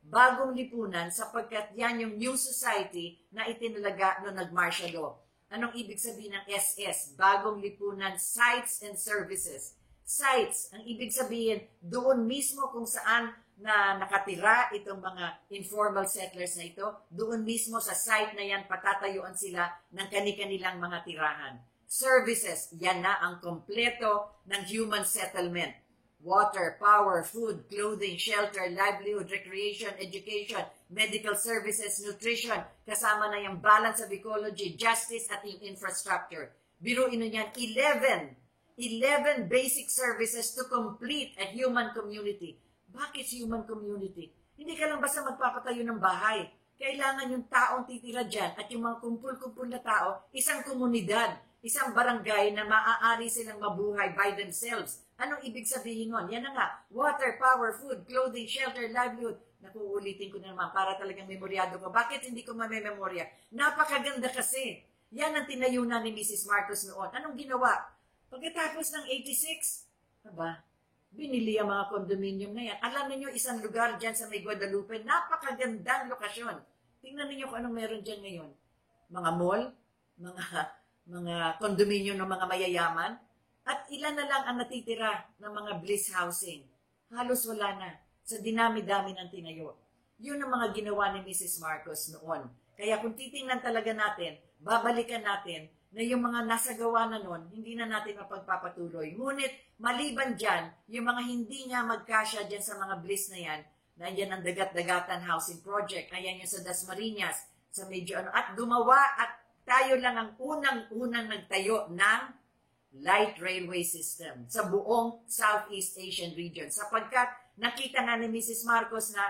Bagong lipunan sapagkat yan yung new society na itinalaga noong nag-martial law. Anong ibig sabihin ng SS? Bagong lipunan, sites and services. Sites, ang ibig sabihin, doon mismo kung saan na nakatira itong mga informal settlers na ito, doon mismo sa site na yan patatayuan sila ng kani-kanilang mga tirahan. Services, yan na ang kompleto ng human settlement. Water, power, food, clothing, shelter, livelihood, recreation, education, medical services, nutrition, kasama na yung balance of ecology, justice at yung infrastructure. Biruin nyo yan, 11 basic services to complete a human community. Bakit human community? Hindi ka lang basta magpapatayo ng bahay. Kailangan yung taong titira dyan at yung mga kumpul-kumpul na tao, isang komunidad, isang barangay na maaari silang mabuhay by themselves. Anong ibig sabihin nun? Yan na nga, water, power, food, clothing, shelter, livelihood. Nakuulitin ko na naman para talagang memoryado ko. Bakit hindi ko mamememorya? Napakaganda kasi. Yan ang tinayunan ni Mrs. Marcos noon. Anong ginawa? Pagkatapos ng 86, binili ang mga condominium na yan. Alam niyo isang lugar dyan sa may Guadalupe, napakagandang lokasyon. Tingnan niyo kung anong meron dyan ngayon. Mga mall, mga condominium ng mga mayayaman, at ilan na lang ang natitira ng mga bliss housing. Halos wala na sa dinami-dami ng tinayo. Yun ang mga ginawa ni Mrs. Marcos noon. Kaya kung titingnan talaga natin, babalikan natin na yung mga nasagawa na nun, hindi na natin mapagpapatuloy. Ngunit, maliban dyan, yung mga hindi nga magkasya dyan sa mga bliss na yan, nandiyan ang Dagat-Dagatan Housing Project, ayan yung sa Dasmariñas, sa medyo at gumawa at tayo lang ang unang-unang nagtayo ng light railway system sa buong Southeast Asian region. Sapagkat nakita nga ni Mrs. Marcos na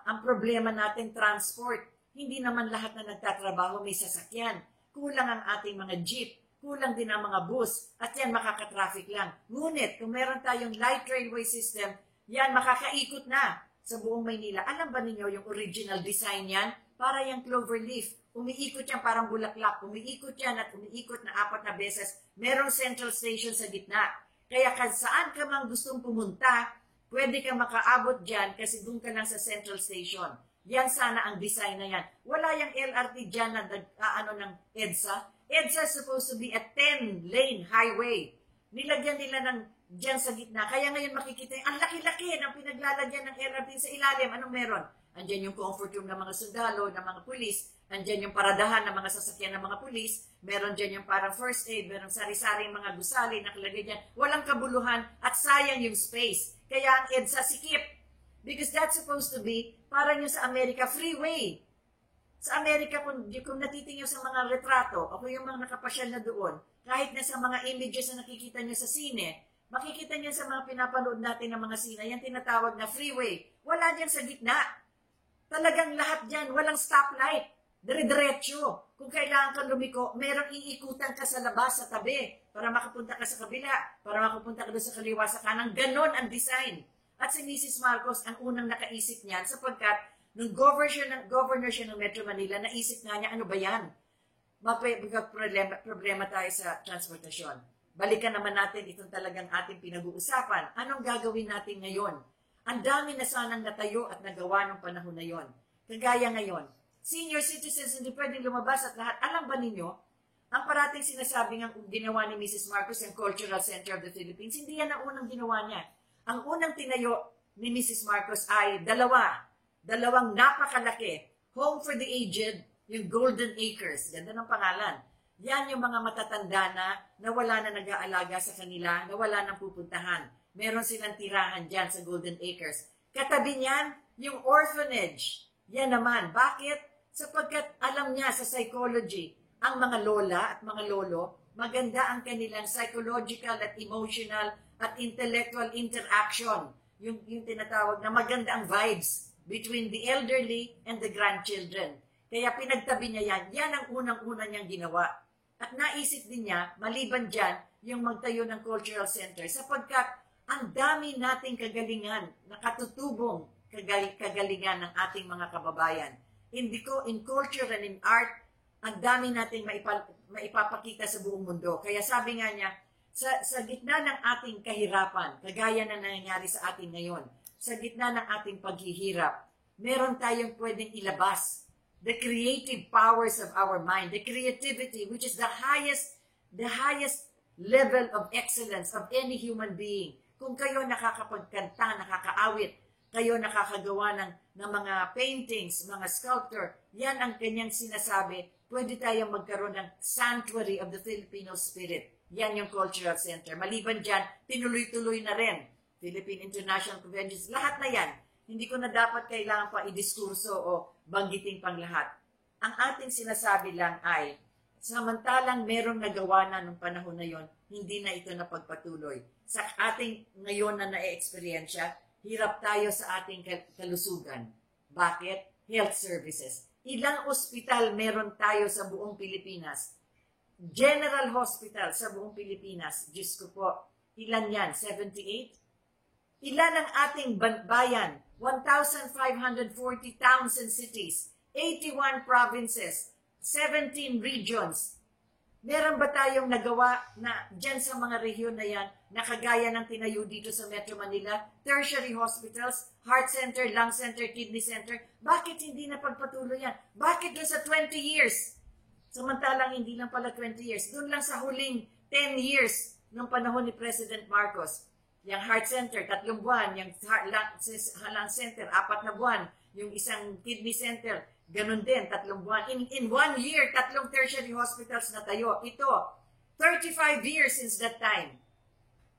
ang problema natin transport, hindi naman lahat na nagtatrabaho may sasakyan. Kulang ang ating mga jeep, kulang din ang mga bus, at yan makaka-traffic lang. Ngunit, kung meron tayong light railway system, yan makakaikot na sa buong Maynila. Alam ba ninyo yung original design yan? Para yung cloverleaf. Umiikot yan parang bulaklak. Umiikot yan at umiikot na 4 na beses. Merong central station sa gitna. Kaya saan ka mang gustong pumunta, pwede kang makaabot dyan kasi doon ka lang sa central station. Yan sana ang design na yan. Wala yung LRT dyan na ng EDSA. EDSA is supposed to be a 10-lane highway. Nilagyan nila ng dyan sa gitna. Kaya ngayon makikita yung ang laki-laki ng pinaglalagyan ng LRT sa ilalim. Anong meron? Andyan yung comfort room ng mga sundalo, ng mga pulis. Andyan yung paradahan ng mga sasakyan ng mga pulis. Meron dyan yung parang first aid. Meron sari-saring mga gusali nakalagay dyan. Walang kabuluhan at sayang yung space. Kaya ang EDSA sikip. Because that's supposed to be, parang yung sa Amerika, freeway. Sa Amerika, kung natitingin sa mga retrato, o yung mga nakapasyal na doon, kahit na sa mga images na nakikita nyo sa sine, makikita nyo sa mga pinapanood natin ng mga sine, yan tinatawag na freeway. Wala dyan sa gitna. Talagang lahat dyan, walang stoplight. Dire-diretso. Kung kailangan kang lumiko, merong iikutan ka sa labas, sa tabi, para makapunta ka sa kabila, para makapunta ka doon sa kaliwa, sa kanan. Ganon ang design. At si Mrs. Marcos ang unang nakaisip niyan sapagkat Nung governor siya ng Metro Manila, naisip nga niya, ano ba yan? Problema tayo sa transportasyon. Balikan naman natin itong talagang ating pinag-uusapan. Anong gagawin natin ngayon? Ang dami na sanang natayo at nagawa ng panahon na yon. Kagaya ngayon, senior citizens hindi pwedeng lumabas at lahat. Alam ba ninyo, ang parating sinasabi ng ginawa ni Mrs. Marcos ang Cultural Center of the Philippines, hindi yan ang unang ginawa niya. Ang unang tinayo ni Mrs. Marcos ay dalawang napakalaki, Home for the Aged, yung Golden Acres. Ganda ng pangalan. Yan yung mga matatanda na wala na nag-aalaga sa kanila, na wala nang pupuntahan. Meron silang tirahan dyan sa Golden Acres. Katabi niyan, yung orphanage. Yan naman. Bakit? Sapagkat alam niya sa psychology, ang mga lola at mga lolo, maganda ang kanilang psychological at emotional at intellectual interaction. Yung tinatawag na maganda ang vibes between the elderly and the grandchildren. Kaya pinagtabi niya yan. Yan ang unang-una niyang ginawa. At naisip din niya, maliban dyan, yung magtayo ng cultural center sapagkat ang dami nating kagalingan, nakatutubong kagalingan ng ating mga kababayan. In culture and in art, ang dami nating maipapakita sa buong mundo. Kaya sabi nga niya, sa gitna ng ating kahirapan, kagaya na nangyayari sa atin ngayon, sa gitna ng ating paghihirap, meron tayong pwedeng ilabas. The creative powers of our mind, the creativity, which is the highest level of excellence of any human being. Kung kayo nakakapagkanta, nakakaawit, kayo nakakagawa ng mga paintings, mga sculptor, yan ang kanyang sinasabi, pwede tayong magkaroon ng sanctuary of the Filipino spirit. Yan yung cultural center. Maliban dyan, tinuloy-tuloy na rin. Philippine International Conventions, lahat na yan. Hindi ko na dapat kailangan pa idiskurso o banggitin pang lahat. Ang ating sinasabi lang ay, samantalang merong nagawa na nung panahon na yon, hindi na ito napagpatuloy. Sa ating ngayon na na-experiensya, hirap tayo sa ating kalusugan. Bakit? Health services. Ilang ospital meron tayo sa buong Pilipinas? General Hospital sa buong Pilipinas. Diyos ko po, ilan yan? 78? Ilan ang ating bayan? 1,540 towns and cities, 81 provinces, 17 regions. Meron ba tayong nagawa na dyan sa mga rehiyon na yan, na kagaya ng tinayo dito sa Metro Manila, tertiary hospitals, heart center, lung center, kidney center? Bakit hindi na pagpatuloy yan? Bakit doon sa 20 years? Samantalang hindi lang pala 20 years. Doon lang sa huling 10 years ng panahon ni President Marcos. Yung heart center, 3 buwan. Yung lung center, 4 na buwan. Yung isang kidney center, ganun din, 3 buwan. In 1 year, 3 tertiary hospitals na tayo. Ito, 35 years since that time.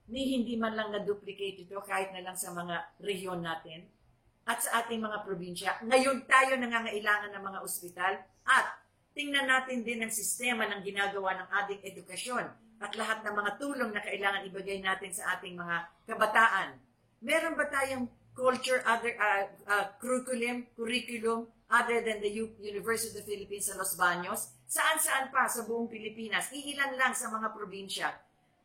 Hindi man lang na-duplicate ito kahit na lang sa mga rehiyon natin at sa ating mga probinsya. Ngayon tayo nangangailangan ng mga ospital at tingnan natin din ang sistema ng ginagawa ng ating edukasyon at lahat ng mga tulong na kailangan ibigay natin sa ating mga kabataan. Meron ba tayong curriculum other than the University of the Philippines sa Los Baños? Saan-saan pa sa buong Pilipinas? Iilan lang sa mga probinsya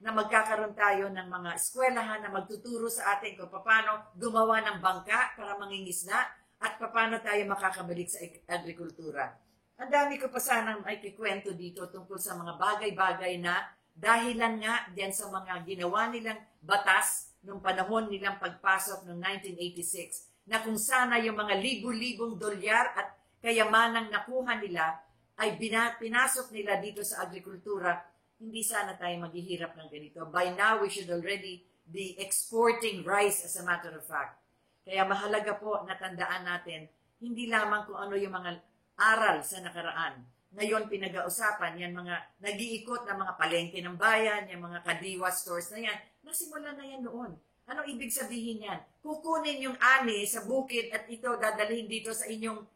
na magkakaroon tayo ng mga eskwelahan na magtuturo sa atin kung paano gumawa ng bangka para mangingisda at paano tayo makakabalik sa agrikultura. Ang dami ko pa sanang may kikwento dito tungkol sa mga bagay-bagay na dahilan nga diyan sa mga ginawa nilang batas nung panahon nilang pagpasok noong 1986 na kung sana yung mga libu-libong dolyar at kayamanang nakuha nila ay pinasok nila dito sa agrikultura, hindi sana tayo maghihirap ng ganito. By now, we should already be exporting rice as a matter of fact. Kaya mahalaga po na tandaan natin, hindi lamang kung ano yung mga aral sa nakaraan. Ngayon pinag-ausapan, yan mga nag-iikot na mga palengke ng bayan, yung mga kadiwa stores na yan, nasimula na yan noon. Anong ibig sabihin yan? Kukunin yung ani sa bukid at ito dadalhin dito sa inyong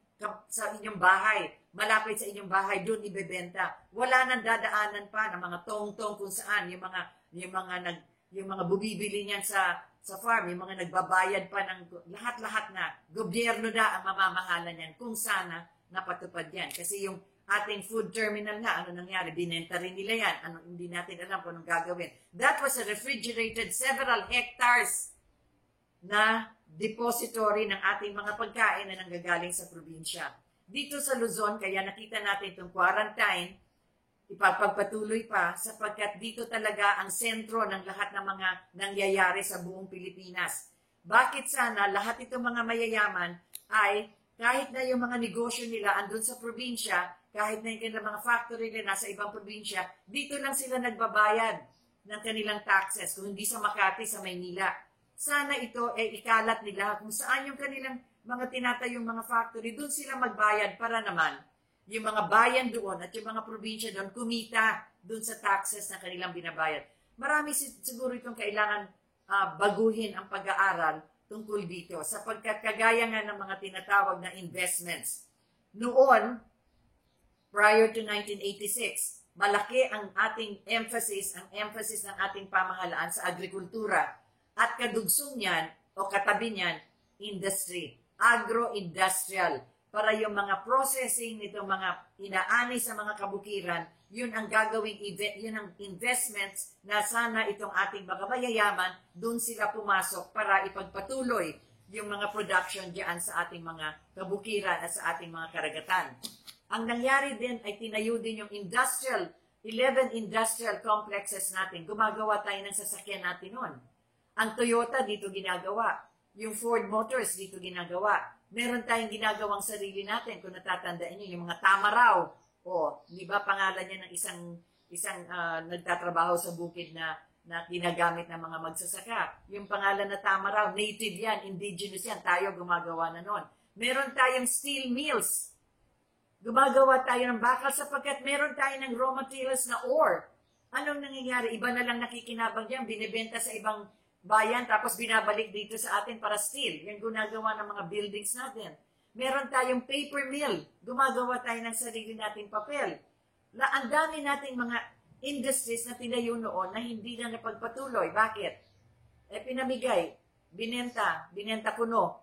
bahay. Malapit sa inyong bahay, doon ibebenta. Wala nang dadaanan pa ng mga tong-tong kung saan, yung mga bubibili niyan sa farm, yung mga nagbabayad pa ng lahat-lahat na. Gobyerno na ang mamamahala niyan kung sana napatupad yan. Kasi yung ating food terminal nga, ano nangyari? Binenta rin nila yan. Hindi natin alam kung anong gagawin. That was a refrigerated several hectares na depository ng ating mga pagkain na nanggagaling sa probinsya. Dito sa Luzon, kaya nakita natin itong quarantine, ipapagpatuloy pa sapagkat dito talaga ang sentro ng lahat ng mga nangyayari sa buong Pilipinas. Bakit sana lahat itong mga mayayaman ay kahit na yung mga negosyo nila andun sa probinsya, kahit na yung kanilang mga factory nila nasa ibang probinsya, dito lang sila nagbabayad ng kanilang taxes, kung hindi sa Makati, sa Maynila. Sana ito ay ikalat nila kung saan yung kanilang mga tinatayong mga factory, doon sila magbayad para naman yung mga bayan doon at yung mga probinsya doon kumita doon sa taxes na kanilang binabayad. Marami siguro itong kailangan baguhin ang pag-aaral tungkol dito sapagkat kagaya nga ng mga tinatawag na investments. Noon, prior to 1986, malaki ang ating emphasis, ang emphasis ng ating pamahalaan sa agrikultura at kadugsong niyan o katabi niyan, industry, agro-industrial, para yung mga processing nitong mga inaani sa mga kabukiran, yun ang gagawing yun ang investments na sana itong ating mga mayayaman, doon sila pumasok para ipagpatuloy yung mga production diyan sa ating mga kabukiran at sa ating mga karagatan. Ang nangyari din ay tinayo din yung 11 industrial complexes natin. Gumagawa tayo ng sasakyan natin noon. Ang Toyota dito ginagawa. Yung Ford Motors dito ginagawa. Meron tayong ginagawang sarili natin. Kung natatandaan nyo, yung mga Tamaraw. O, di ba pangalan niya ng isang nagtatrabaho sa bukid na ginagamit ng mga magsasaka. Yung pangalan na Tamaraw, native yan, indigenous yan. Tayo gumagawa na noon. Meron tayong steel mills. Gumagawa tayo ng bakal sapagkat meron tayo ng raw materials na ore. Anong nangyayari? Iba na lang nakikinabang diyan, binibenta sa ibang bayan tapos binabalik dito sa atin para steel. Yan ginagawa ng mga buildings natin. Meron tayong paper mill. Gumagawa tayo ng sarili nating papel. Ang dami nating mga industries na tinayo noon na hindi na napagpatuloy. Bakit? Pinamigay, binenta kuno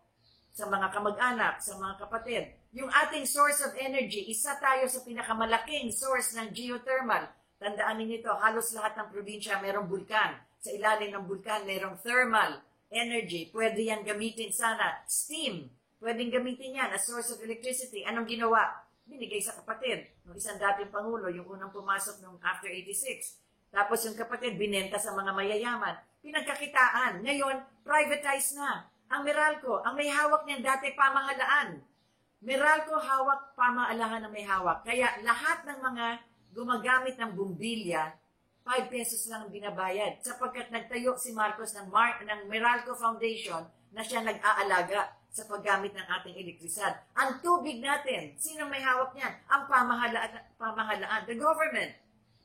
sa mga kamag-anak, sa mga kapatid. Yung ating source of energy, isa tayo sa pinakamalaking source ng geothermal. Tandaan ninyo ito, halos lahat ng probinsya mayroong bulkan. Sa ilalim ng bulkan, mayroong thermal energy. Pwede yan gamitin sana. Steam, pwedeng gamitin yan as source of electricity. Anong ginawa? Binigay sa kapatid. Nung isang dating Pangulo, yung unang pumasok nung after 86. Tapos yung kapatid, binenta sa mga mayayaman. Pinagkakitaan. Ngayon, privatized na. Ang Meralco, ang may hawak niyan dati pamahalaan. Meralco hawak, pamahalaan na may hawak. Kaya lahat ng mga gumagamit ng bumbilya, 5 pesos lang ang binabayad. Sapagkat nagtayo si Marcos ng Meralco Foundation na siya nag-aalaga sa paggamit ng ating elektrisidad. Ang tubig natin, sinong may hawak niyan? Ang pamahalaan, the government.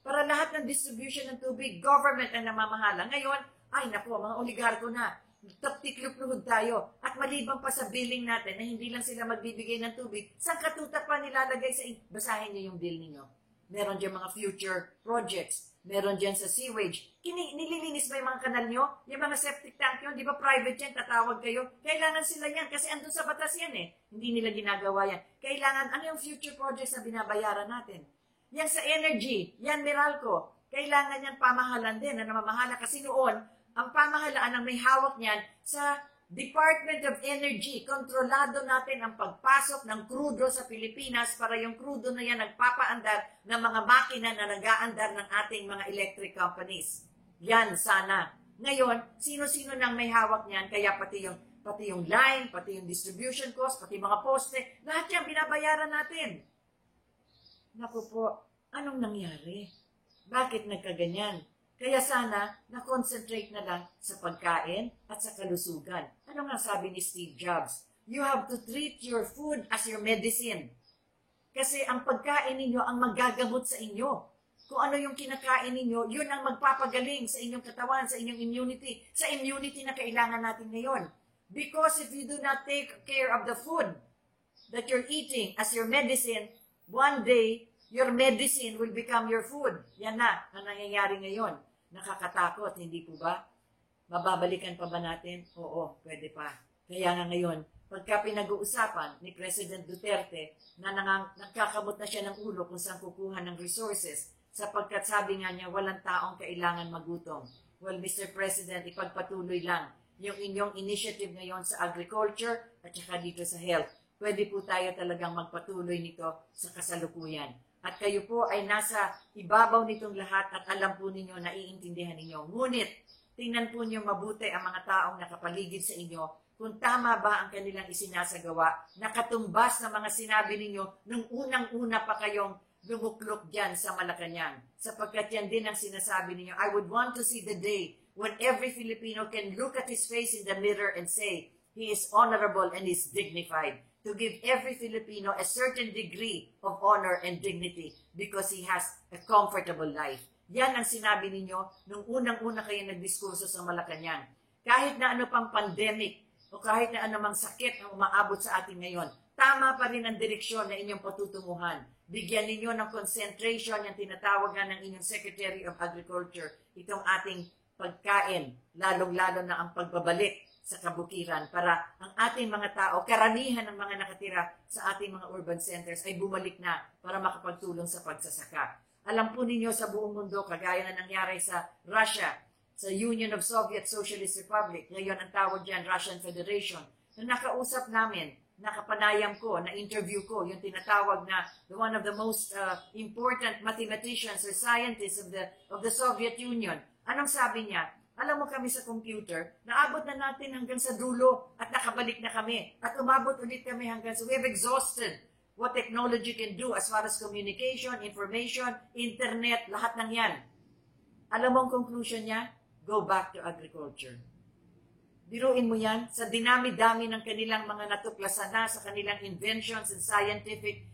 Para lahat ng distribution ng tubig, government ang namamahala. Ngayon, ay naku, mga oligarko na. Tiklop-luhod tayo. At maliban pa sa billing natin na hindi lang sila magbibigay ng tubig, saan katutak pa nilalagay sa basahin niyo yung bill niyo. Meron dyan mga future projects. Meron dyan sa sewage. Nililinis ba yung mga kanal nyo? Yung mga septic tank yun, di ba private yan, tatawag kayo? Kailangan sila yan kasi andun sa batas yan eh. Hindi nila ginagawa yan. Kailangan, ano yung future projects na binabayaran natin? Yan sa energy, yan Meralco. Kailangan yan pamahalan din na namamahala kasi noon, ang pamahalaan ang may hawak niyan sa Department of Energy. Kontrolado natin ang pagpasok ng krudo sa Pilipinas para yung krudo na yan nagpapaandar ng mga makina na nag-aandar ng ating mga electric companies. Yan sana. Ngayon, sino-sino nang may hawak niyan, kaya pati yung line, pati yung distribution cost, pati mga poste, lahat yan binabayaran natin. Naku po, anong nangyari? Bakit nagkaganyan? Kaya sana, na-concentrate na lang sa pagkain at sa kalusugan. Ano nga sabi ni Steve Jobs? You have to treat your food as your medicine. Kasi ang pagkain ninyo ang maggagamot sa inyo. Kung ano yung kinakain ninyo, yun ang magpapagaling sa inyong katawan, sa inyong immunity, sa immunity na kailangan natin ngayon. Because if you do not take care of the food that you're eating as your medicine, one day, your medicine will become your food. Yan na ang nangyayari ngayon. Nakakatakot, hindi po ba? Mababalikan pa ba natin? Oo, pwede pa. Kaya nga ngayon, pagka pinag-uusapan ni President Duterte na nagkakamot na siya ng ulo kung saan kukuha ng resources, sapagkat sabi nga niya, walang taong kailangan magutom. Well, Mr. President, ipagpatuloy lang. yung inyong initiative ngayon sa agriculture at saka dito sa health. Pwede po tayo talagang magpatuloy nito sa kasalukuyan. At kayo po ay nasa ibabaw nitong lahat at alam po ninyo, naiintindihan ninyo. Ngunit, tingnan po niyo mabuti ang mga taong nakapaligid sa inyo kung tama ba ang kanilang isinasagawa, nakatumbas na mga sinabi ninyo nung unang-una pa kayong lumuklok dyan sa Malacanang. Sapagkat yan din ang sinasabi ninyo, I would want to see the day when every Filipino can look at his face in the mirror and say, he is honorable and is dignified. To give every Filipino a certain degree of honor and dignity because he has a comfortable life. Yan ang sinabi ninyo nung unang-una kayo nagdiskurso sa Malacanang. Kahit na ano pang pandemic o kahit na anumang sakit ang umaabot sa atin ngayon, tama pa rin ang direksyon na inyong patutunguhan. Bigyan ninyo ng concentration yung tinatawag ng inyong Secretary of Agriculture, itong ating pagkain, lalong-lalo na ang pagbabalik sa kabukiran para ang ating mga tao, karamihan ng mga nakatira sa ating mga urban centers ay bumalik na para makapagtulong sa pagsasaka. Alam po ninyo sa buong mundo, kagaya na nangyari sa Russia, sa Union of Soviet Socialist Republic, ngayon ang tawag dyan, Russian Federation, nung nakausap namin, nakapanayam ko, na-interview ko, yung tinatawag na one of the most important mathematicians or scientists of the Soviet Union. Anong sabi niya? Alam mo kami sa computer, naabot na natin hanggang sa dulo at nakabalik na kami. At umabot ulit kami hanggang sa we've exhausted what technology can do as far as communication, information, internet, lahat ng yan. Alam mo ang conclusion niya? Go back to agriculture. Biruin mo yan, sa dinami-dami ng kanilang mga natuklasan na, sa kanilang inventions and scientific,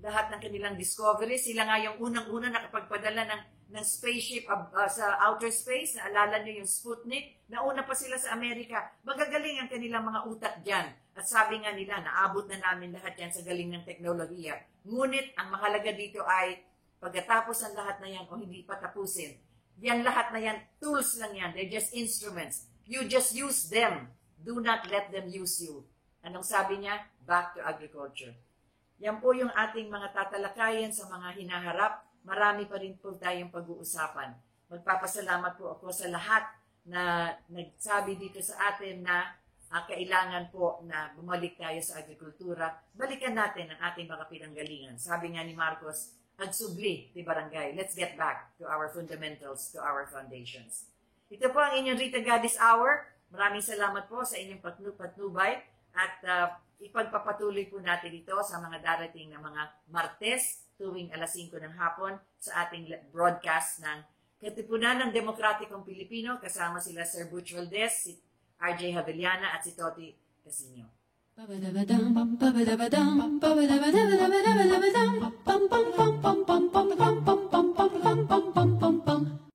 lahat ng kanilang discoveries. Sila nga yung unang-una nakapagpadala ng spaceship sa outer space. Naalala nyo yung Sputnik? Nauna pa sila sa Amerika. Magagaling ang kanilang mga utak dyan. At sabi nga nila, naabot na namin lahat yan sa galing ng teknolohiya. Ngunit, ang mahalaga dito ay, pagkatapos ang lahat na yan o hindi pa tapusin, yan lahat na yan, tools lang yan. They're just instruments. You just use them. Do not let them use you. Anong sabi niya? Back to agriculture. Yan po yung ating mga tatalakayan sa mga hinaharap. Marami pa rin po tayong pag-uusapan. Magpapasalamat po ako sa lahat na nagsabi dito sa atin na kailangan po na bumalik tayo sa agrikultura. Balikan natin ang ating mga pinanggalingan. Sabi nga ni Marcos, agsubli, ti barangay. Let's get back to our fundamentals, to our foundations. Ito po ang inyong Rita Gadis Hour. Maraming salamat po sa inyong patnubay at ipagpapatuloy po natin ito sa mga darating na mga Martes tuwing alas 5 ng hapon sa ating broadcast ng Katipunan ng Demokratikong Pilipino. Kasama sila Sir Butch Valdez, si RJ Havellana at si Toti Casino.